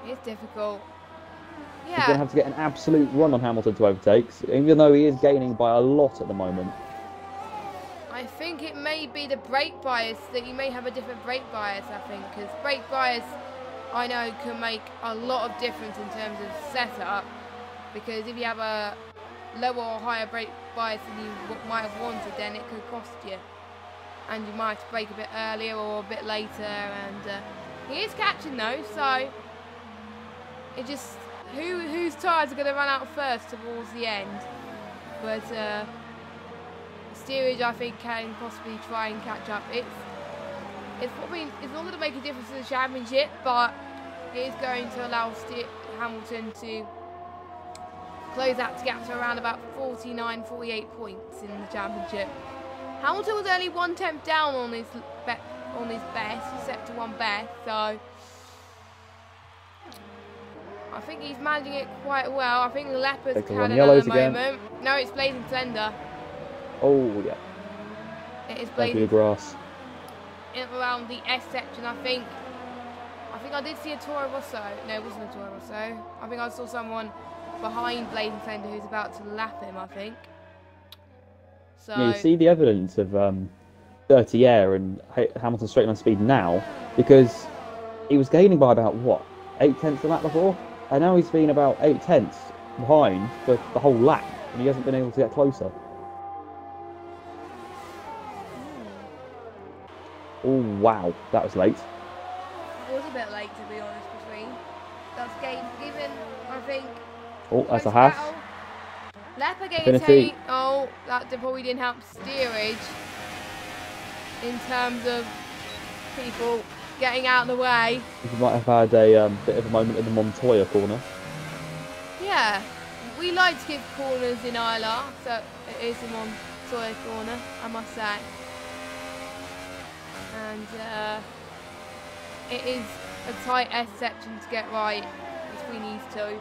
It's difficult. Yeah. He's going to have to get an absolute run on Hamilton to overtake, even though he is gaining by a lot at the moment. I think it may be the brake bias, that you may have a different brake bias, I think, because brake bias, I know, can make a lot of difference in terms of setup, because if you have a lower or higher brake bias than you might have wanted, then it could cost you. And you might have to brake a bit earlier or a bit later, and he is catching though, so it just, whose tyres are going to run out first towards the end. But steerage, I think, can possibly try and catch up. It's not going to make a difference in the championship, but it is going to allow Hamilton to close that gap to around about 49, 48 points in the championship. Hamilton was only 1/10 down on his best, set to one best, so I think he's managing it quite well. I think the Leopard's had another moment. No, it's Blazing Slender. Oh yeah. It is Blazing grass. In around the S section, I think I did see a Toro Rosso. No, it wasn't a Toro Rosso. I think I saw someone behind Blazing Slender who's about to lap him, I think. So yeah, you see the evidence of dirty air and Hamilton's straight line speed now, because he was gaining by about, what, 8/10 the lap before? And now he's been about 8/10 behind for the whole lap, and he hasn't been able to get closer. Oh, wow, that was late. It was a bit late, to be honest, between. That's given, I think. Oh, that's a half. Leper getting a tape. Oh, that probably didn't help steerage in terms of people getting out of the way. You might have had a bit of a moment in the Montoya corner. Yeah, we like to give corners in ILR, so it is a Montoya corner, I must say. And it is a tight S section to get right between these two.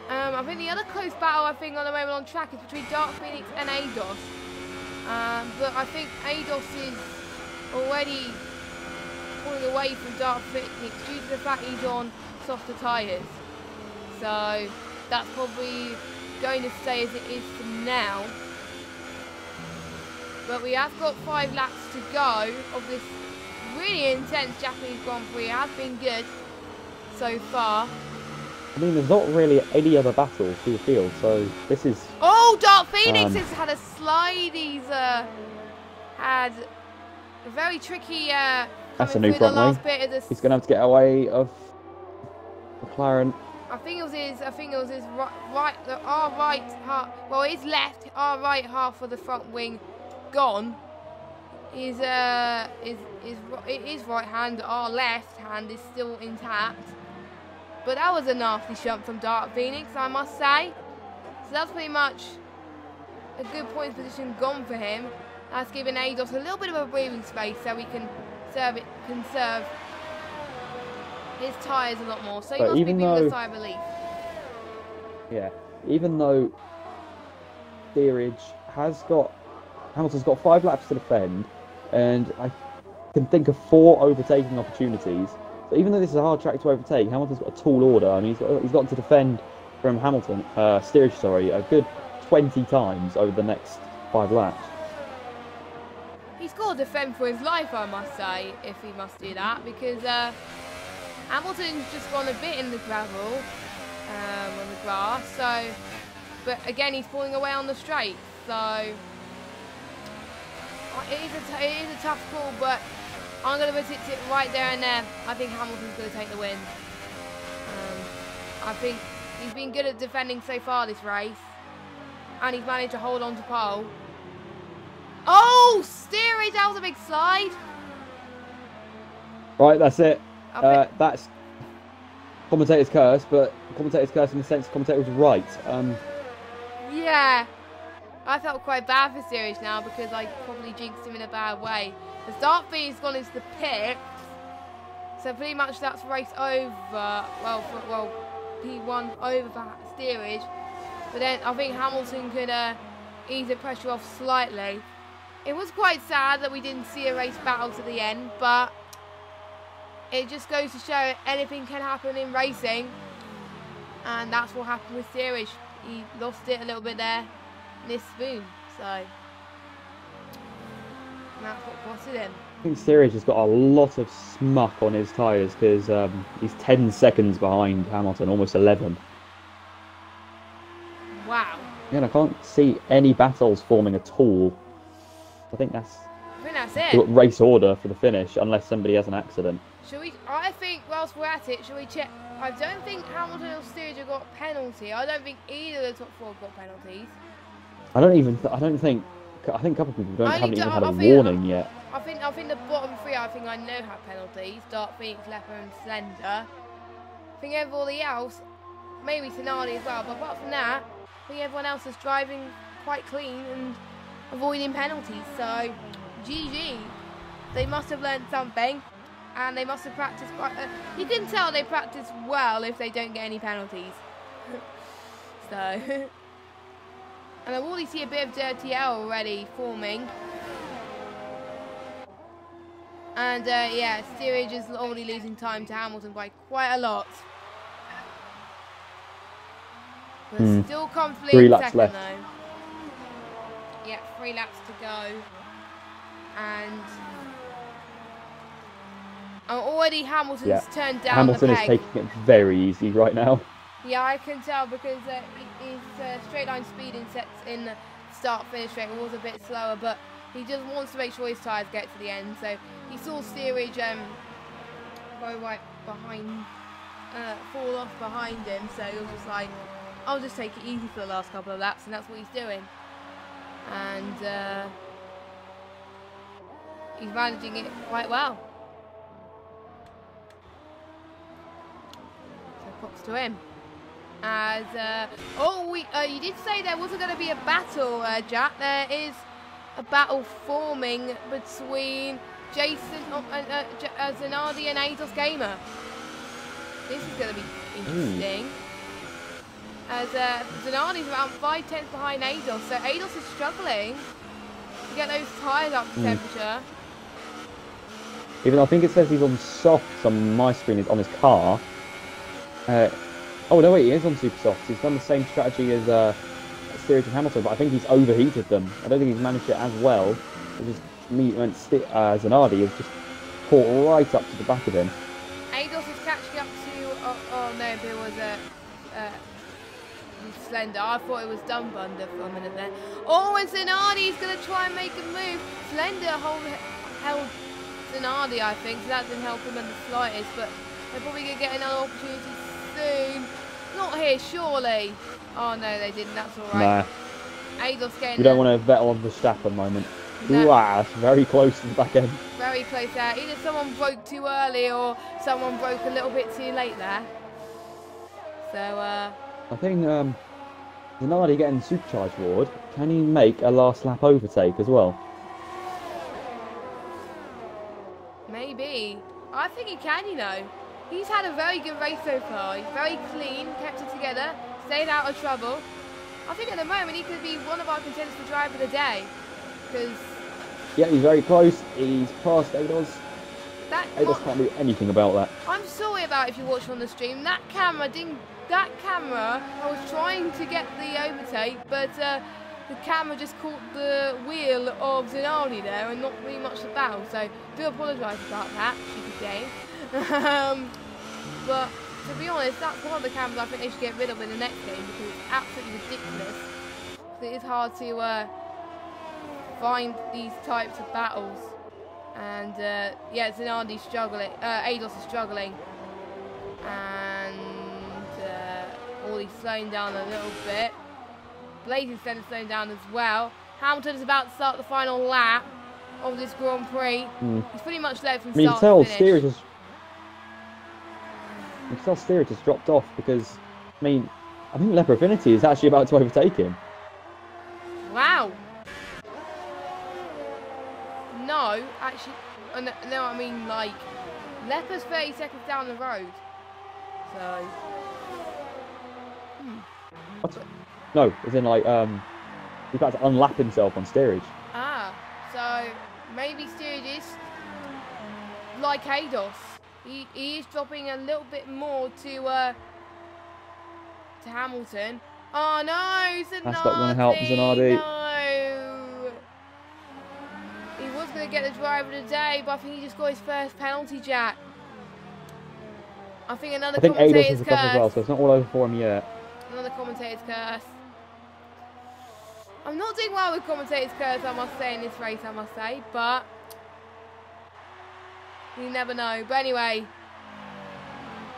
I think the other close battle, I think, on the moment on track is between Dark Phoenix and ADOS. But I think ADOS is already pulling away from Dark Phoenix due to the fact he's on softer tyres. So that's probably going to stay as it is for now. But we have got 5 laps to go of this really intense Japanese Grand Prix. It has been good so far. I mean, there's not really any other battles through the field, so this is... Oh, Dark Phoenix has had a slide. He's had a very tricky that's a new front wing. He's going to have to get away of McLaren. I think it was his right half. Well, his left, our right half of the front wing gone. His right hand, our left hand is still intact. But that was a nasty shot from Dark Phoenix, I must say. So that's pretty much a good point position gone for him. That's given ADOS a little bit of a breathing space so he can conserve his tyres a lot more. So he must be giving a sigh of relief. Yeah, even though steerage Hamilton's got 5 laps to defend, and I can think of 4 overtaking opportunities. So even though this is a hard track to overtake, Hamilton's got a tall order. I mean, he's got to defend from steerage, a good 20 times over the next 5 laps. He's got to defend for his life, I must say, if he must do that, because Hamilton's just gone a bit in the gravel, on the grass. So, but again, he's pulling away on the straight. So it is a tough call, but I'm going to predict it right there and there. I think Hamilton's going to take the win. I think he's been good at defending so far this race. And he's managed to hold on to pole. Oh, steerage, that was a big slide. Right, that's it. That's commentator's curse, but commentator's curse in the sense the commentator was right. Yeah. I felt quite bad for Steerage now because I probably jinxed him in a bad way. The start fee's gone into the pit. So pretty much that's race over. Well, P1 over for Steerage. But then I think Hamilton could ease the pressure off slightly. It was quite sad that we didn't see a race battle to the end, but it just goes to show anything can happen in racing. And that's what happened with Steerage. He lost it a little bit there. This spoon, so and that's what costed him. I think Steerage has got a lot of smuck on his tyres because he's 10 seconds behind Hamilton, almost 11. Wow. Yeah, and I can't see any battles forming at all. I think that's it. Race order for the finish, unless somebody has an accident. Shall we? I think whilst we're at it, shall we check? I don't think Hamilton or Steerage have got a penalty. I don't think either of the top four have got penalties. I think a couple of people haven't even had a warning yet. I think the bottom three, I know have penalties. Dark Phoenix, Leopard and Slender. I think everybody else, maybe Tenardi as well, but apart from that, I think everyone else is driving quite clean and avoiding penalties. So, GG. They must have learned something, and they must have practiced quite... you can tell they practice well if they don't get any penalties. So... And I've already seen a bit of dirty air already forming. And yeah, Steerage is already losing time to Hamilton by quite a lot. But still comfortably 3 in laps second left. though. Yeah, 3 laps to go. And already Hamilton's turned down Hamilton the peg. is taking it very easy right now. Yeah, I can tell because his straight line speeding sets in the start-finish straight was a bit slower, but he just wants to make sure his tyres get to the end. So he saw Steerage go right behind, fall off behind him. So he was just like, I'll just take it easy for the last couple of laps, and that's what he's doing. And he's managing it quite well. So props to him. As you did say there wasn't going to be a battle, Jack. There is a battle forming between Jason Zanardi and Ados Gamer. This is going to be interesting. As Zanardi's around 5/10 behind Ados, so Ados is struggling to get those tyres up to temperature. Even though I think it says he's on softs on my screen, is on his car. Oh no, wait, he is on super softs. He's done the same strategy as Steerage and Hamilton, but I think he's overheated them. I don't think he's managed it as well. It just Zanardi has just caught right up to the back of him. Ados is catching up to. Oh no, there was Slender. I thought it was Dumbunder for a minute there. Oh, and Zanardi's going to try and make a move. Slender held Zanardi, I think, so that didn't help him in the slightest, but they're probably going to get another opportunity soon. Not here, surely. Oh no, they didn't. That's all right. Nah. Ados getting. We don't want to Vettel on the Verstappen moment. No. Wow, that's very close to the back end. Very close there. Either someone broke too early or someone broke a little bit too late there. So, I think Zanardi getting supercharged forward. Can he make a last lap overtake as well? Maybe. I think he can, you know. He's had a very good race so far. He's very clean, kept it together, stayed out of trouble. I think at the moment he could be one of our contenders for driver of the day. Because... yeah, he's very close. He's past Ados. Ados can't do anything about that. I'm sorry about if you watch on the stream. That camera didn't... That camera, I was trying to get the overtake, but the camera just caught the wheel of Zanardi there and not really much about. So, do apologise about that, stupid game. But to be honest, that's one of the cameras I think they should get rid of in the next game because it's absolutely ridiculous. It is hard to find these types of battles. And yeah, Zanardi's struggling. Ados is struggling, and Orly's slowing down a little bit. Blazing's slowing down as well. Hamilton is about to start the final lap of this Grand Prix. He's pretty much led from start to finish. You can tell Steerage has dropped off because, I mean, I think Leopard Affinity is actually about to overtake him. no, actually, no, I mean like Leper's 30 seconds down the road. So. What? No, as in like he's about to unlap himself on steerage. Ah, so maybe steerage is like Ados. He is dropping a little bit more to Hamilton. Oh no, Zanardi! That's not going to help Zanardi. No. He was going to get the driver of the day, but I think he just got his first penalty, Jack. I think another commentator's Ados has recovered as well, so it's not all over for him yet. Another commentator's curse. I'm not doing well with commentator's curse, I must say, in this race, I must say, but you never know. But anyway,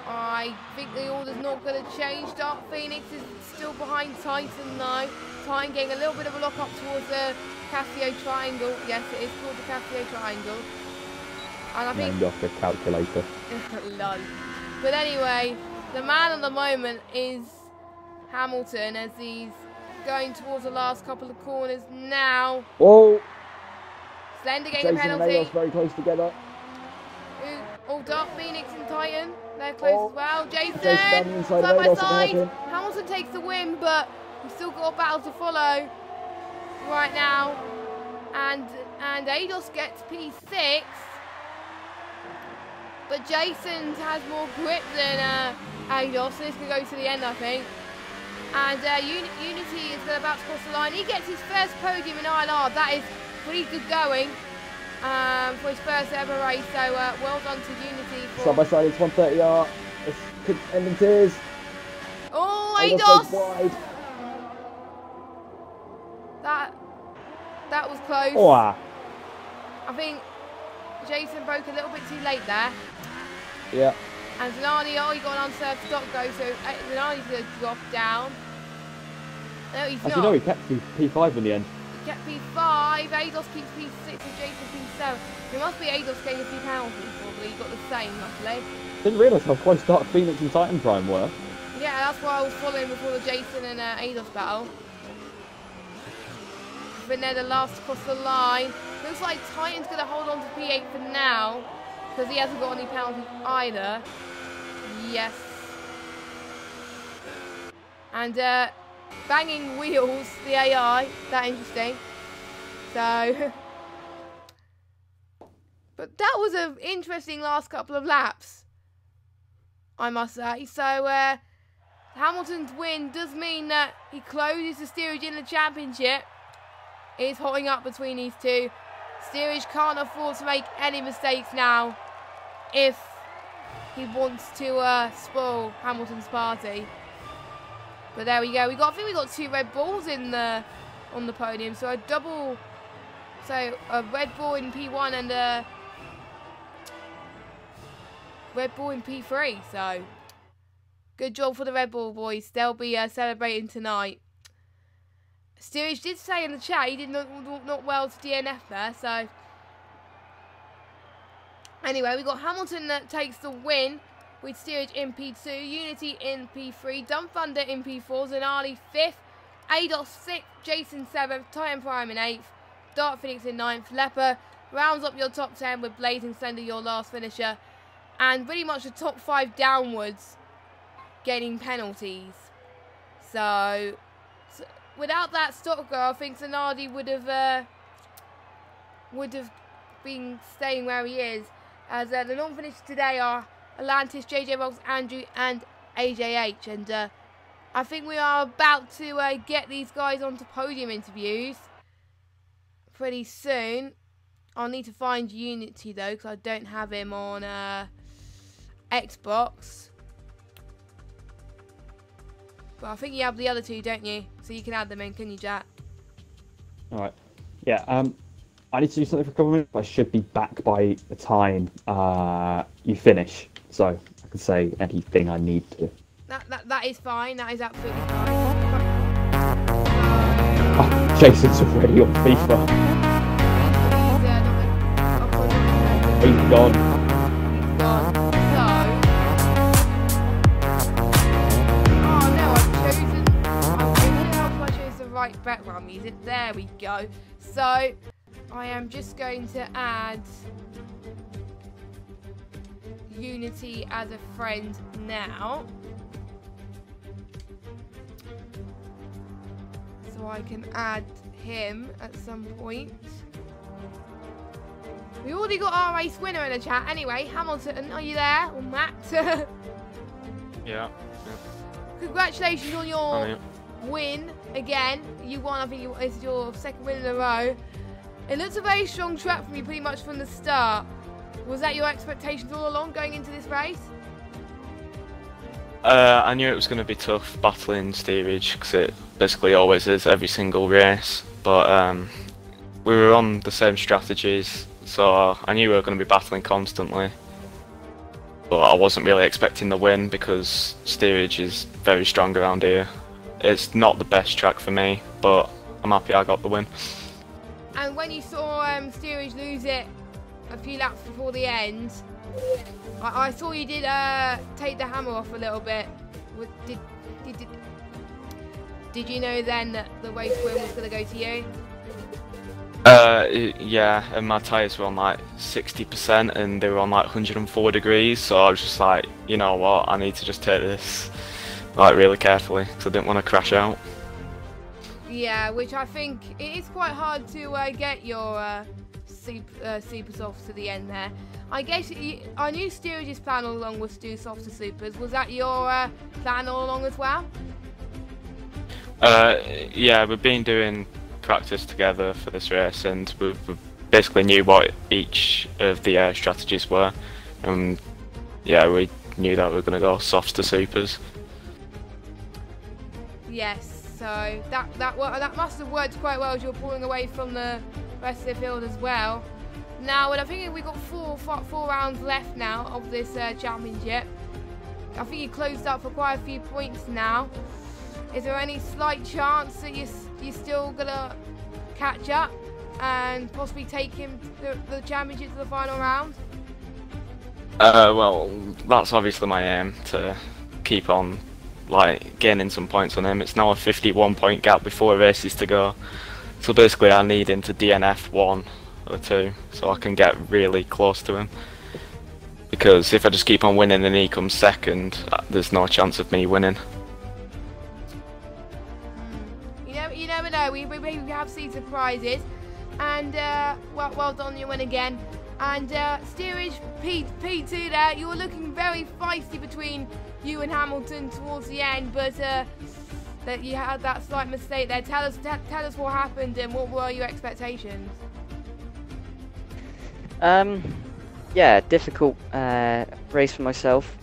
I think the order's not going to change. Dark Phoenix is still behind Titan though. Titan getting a little bit of a lock up towards the Casio Triangle. Yes, it is called the Casio Triangle. And I think named off the calculator. Lol. But anyway, the man at the moment is Hamilton as he's going towards the last couple of corners now. Whoa! Slender getting a penalty. And Ados very close together. Oh, Dark Phoenix and Titan, they're close as well. Jason, Jason side by side. Hamilton takes the win, but we've still got a battle to follow right now. And Ados gets P6. But Jason has more grip than Ados, so this could go to the end, I think. And Unity is about to cross the line. He gets his first podium in ILR. That is pretty good going for his first ever race. So well done to Unity. Side by side, it's 130R. This could end in tears. Oh, Ados! Wide. That was close. Oh. I think Jason broke a little bit too late there. Yeah. And Zanardi, oh, he got an unserved stop go, so Zanardi's going to drop down. No, he's not. No, he kept P5 in the end. He kept P5, Ados keeps P6 and Jason P7. It must be Ados getting a few penalties, probably. He got the same, roughly. Didn't realise how close Dark Phoenix and Titan Prime were. Yeah, that's why I was following before the Jason and Ados battle. But they're the last to cross the line. Looks like Titan's going to hold on to P8 for now, because he hasn't got any penalties either. Yes. And banging wheels, the AI, that interesting. So, but that was an interesting last couple of laps, I must say. So Hamilton's win does mean that he closes the steerage in the championship. It is hotting up between these two. Steerage can't afford to make any mistakes now if he wants to spoil Hamilton's party. But there we go. I think we got 2 Red Bulls on the podium. So a Red Bull in P1 and a Red Bull in P3. So good job for the Red Bull boys. They'll be celebrating tonight. Steerage did say in the chat he did not well to DNF there, so anyway, we got Hamilton that takes the win with Steerage in P2, Unity in P3, Dumb Thunder in P4, Zanardi 5th, Ados 6th, Jason 7th, Titan Prime in 8th, Dark Phoenix in 9th, Leper rounds up your top 10 with Blazing Slender your last finisher, and pretty much the top 5 downwards getting penalties. So without that stop go, I think Zanardi would have been staying where he is. As the non-finished today are Atlantis, JJ Box, Andrew, and AJH. And I think we are about to get these guys onto podium interviews pretty soon. I'll need to find Unity though, because I don't have him on Xbox. But I think you have the other 2, don't you? So you can add them in, can you, Jack? Alright. Yeah, I need to do something for a couple of minutes. I should be back by the time you finish. So I can say anything I need to. That is fine. That is absolutely fine. Oh, Jason's already on FIFA. He's gone. He's gone. Right background music. There we go. So I am just going to add Unity as a friend now. So I can add him at some point. We already got our race winner in the chat. Anyway, Hamilton, are you there? Or Matt? Yeah. Congratulations on your win again. You won, I think this is your second win in a row. It looks a very strong track from you pretty much from the start. Was that your expectations all along going into this race? I knew it was going to be tough battling steerage because it basically always is every single race. But we were on the same strategies, so I knew we were going to be battling constantly. But I wasn't really expecting the win because steerage is very strong around here. It's not the best track for me, but I'm happy I got the win. And when you saw steerage lose it a few laps before the end, I saw you did take the hammer off a little bit. Did you know then that the race win was going to go to you? Yeah, and my tyres were on like 60% and they were on like 104 degrees, so I was just like, you know what, I need to just take this like really carefully because I didn't want to crash out. Yeah, which I think it is quite hard to get your super softs to the end there. I guess I knew steerage's plan all along was to do softer supers. Was that your plan all along as well? Yeah, we've been doing practice together for this race and we basically knew what each of the strategies were, and yeah, we knew that we were going to go softs to supers. Yes, so that must have worked quite well as you're pulling away from the rest of the field as well. Now, and I think we've got four rounds left now of this championship. I think you closed up for quite a few points now. Is there any slight chance that you're still gonna catch up and possibly take him the championship to the final round? Well, that's obviously my aim, to keep on like gaining some points on him. It's now a 51 point gap before races to go, so basically I need him to DNF 1 or 2 so I can get really close to him, because if I just keep on winning and he comes second, there's no chance of me winning. You never know. We have seen surprises, and well done, you win again. And steerage P2 there, you were looking very feisty between you and Hamilton towards the end, but that you had that slight mistake there. Tell us what happened and what were your expectations? Yeah, difficult race for myself.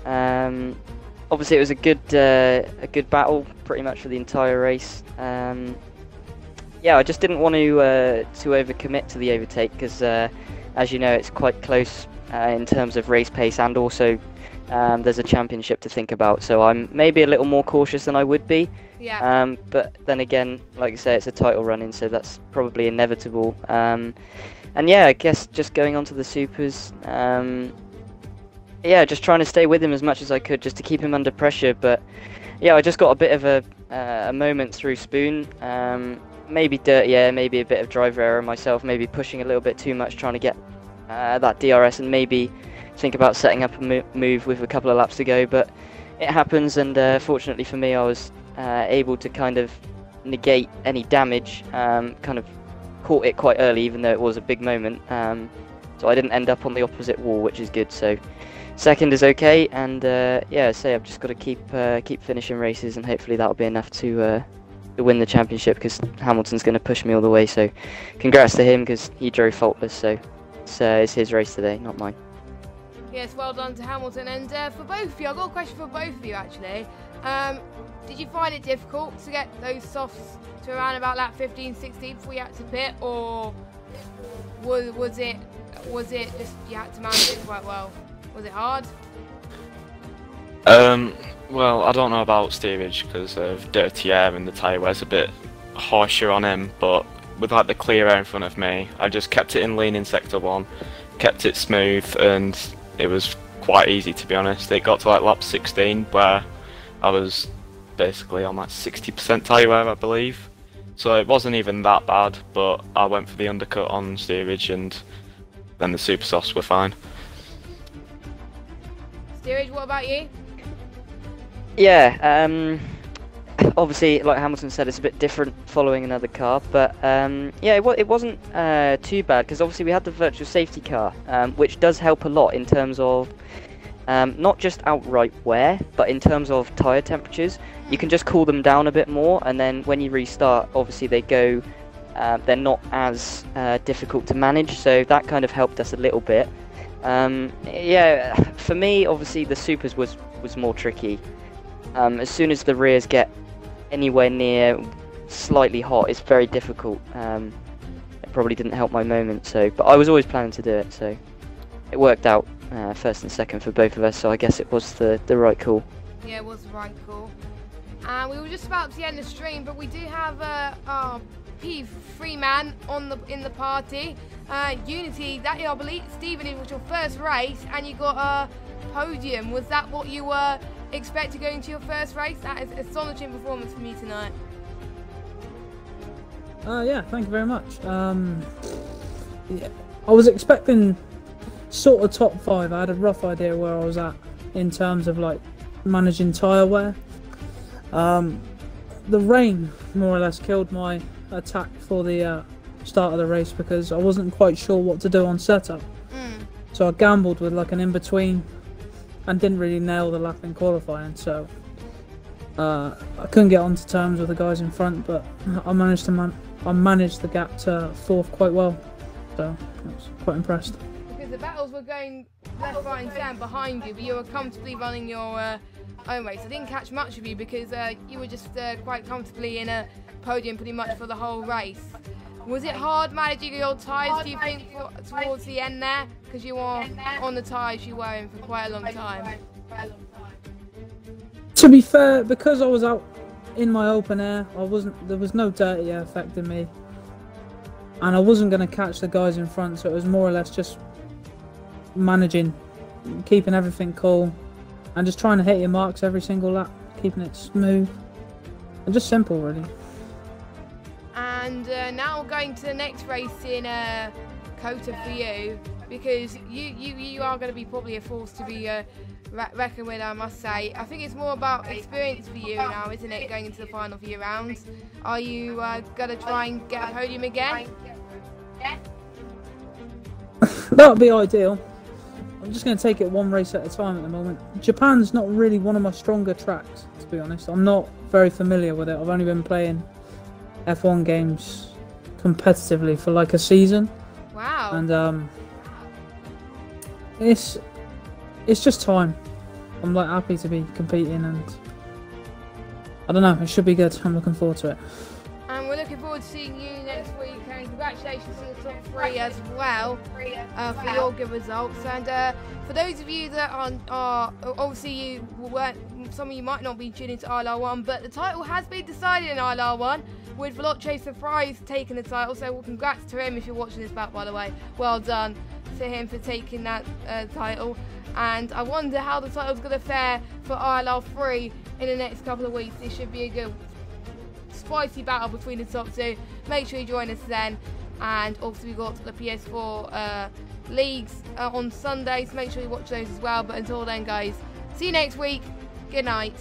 Obviously, it was a good battle pretty much for the entire race. Yeah, I just didn't want to overcommit to the overtake because, as you know, it's quite close in terms of race pace, and also there's a championship to think about. So I'm maybe a little more cautious than I would be. Yeah. But then again, like I say, it's a title run-in, so that's probably inevitable. And yeah, I guess just going on to the supers. Yeah, just trying to stay with him as much as I could, just to keep him under pressure. But yeah, I just got a bit of a moment through Spoon. Maybe dirty air, maybe a bit of driver error myself, maybe pushing a little bit too much, trying to get that DRS, and maybe think about setting up a move with a couple of laps to go. But it happens, and fortunately for me, I was able to kind of negate any damage, kind of caught it quite early, even though it was a big moment. So I didn't end up on the opposite wall, which is good. So second is okay, and yeah, I've just got to keep finishing races, and hopefully that'll be enough to win the championship, because Hamilton's going to push me all the way. So congrats to him, because he drove faultless. So it's his race today, not mine. Yes, well done to Hamilton. And for both of you, I've got a question for both of you actually. Did you find it difficult to get those softs to around about lap 15, 16 before you had to pit, or was it just you had to manage it quite well? Was it hard? Well, I don't know about steerage because of dirty air and the tyre wear's a bit harsher on him, but with like the clear air in front of me, I just kept it in lean in sector 1, kept it smooth, and it was quite easy, to be honest. It got to like lap 16 where I was basically on like 60% tyre wear, I believe, So it wasn't even that bad, but I went for the undercut on steerage, and then the super softs were fine. Steerage, what about you? Yeah, obviously, like Hamilton said, it's a bit different following another car, but yeah, it wasn't too bad, because obviously we had the virtual safety car, which does help a lot in terms of not just outright wear, but in terms of tyre temperatures. You can just cool them down a bit more, and then when you restart, obviously they go, they're not as difficult to manage, so that kind of helped us a little bit. Yeah, for me, obviously the supers was more tricky. As soon as the rears get anywhere near slightly hot, it's very difficult. It probably didn't help my moment, but I was always planning to do it, so it worked out first and second for both of us, so I guess it was the right call. Yeah, it was the right call. And we were just about to end the stream, but we do have our P3 man in the party. Unity, that I believe, Stephen, it was your first race, and you got a podium. Was that what you were expecting going to your first race? That is astonishing performance for me tonight. Yeah, thank you very much. Yeah, I was expecting sort of top 5. I had a rough idea where I was at in terms of like managing tyre wear. The rain more or less killed my attack for the start of the race, because I wasn't quite sure what to do on setup. So I gambled with like an in-between and didn't really nail the lap in qualifying, so I couldn't get onto terms with the guys in front, but I managed the gap to 4th quite well, so I was quite impressed. Because the battles were going left, right and centre behind you, but you were comfortably running your own race. I didn't catch much of you because you were just quite comfortably in a podium pretty much for the whole race. Was it hard managing your tyres, do you think, towards the end there? Because you were on the tyres you were in for quite a long time. To be fair, because I was out in my open air, there was no dirty air affecting me, and I wasn't going to catch the guys in front, so it was more or less just managing, keeping everything cool, and just trying to hit your marks every single lap, keeping it smooth, and just simple really. And now we're going to the next race in Kota for you, because you are going to be probably a force to be reckoned with, I must say. I think it's more about experience for you now, isn't it, going into the final few rounds? Are you going to try and get a podium again? That would be ideal. I'm just going to take it one race at a time at the moment. Japan's not really one of my stronger tracks, to be honest. I'm not very familiar with it. I've only been playing F1 games competitively for like a season. Wow. And it's just time. I'm like happy to be competing, and I don't know, it should be good. I'm looking forward to it. And we're looking forward to seeing you next week, and congratulations to the top 3 as well for your good results. And for those of you that are obviously you weren't, some of you might not be tuning to ILR1, but the title has been decided in ILR1 with Veloce Surprise taking the title. So congrats to him if you're watching this back, by the way. Well done to him for taking that title. And I wonder how the title's going to fare for ILR3 in the next couple of weeks. This should be a good spicy battle between the top 2. Make sure you join us then. And obviously we've got the PS4 leagues on Sunday, so make sure you watch those as well. But until then, guys, see you next week. Good night.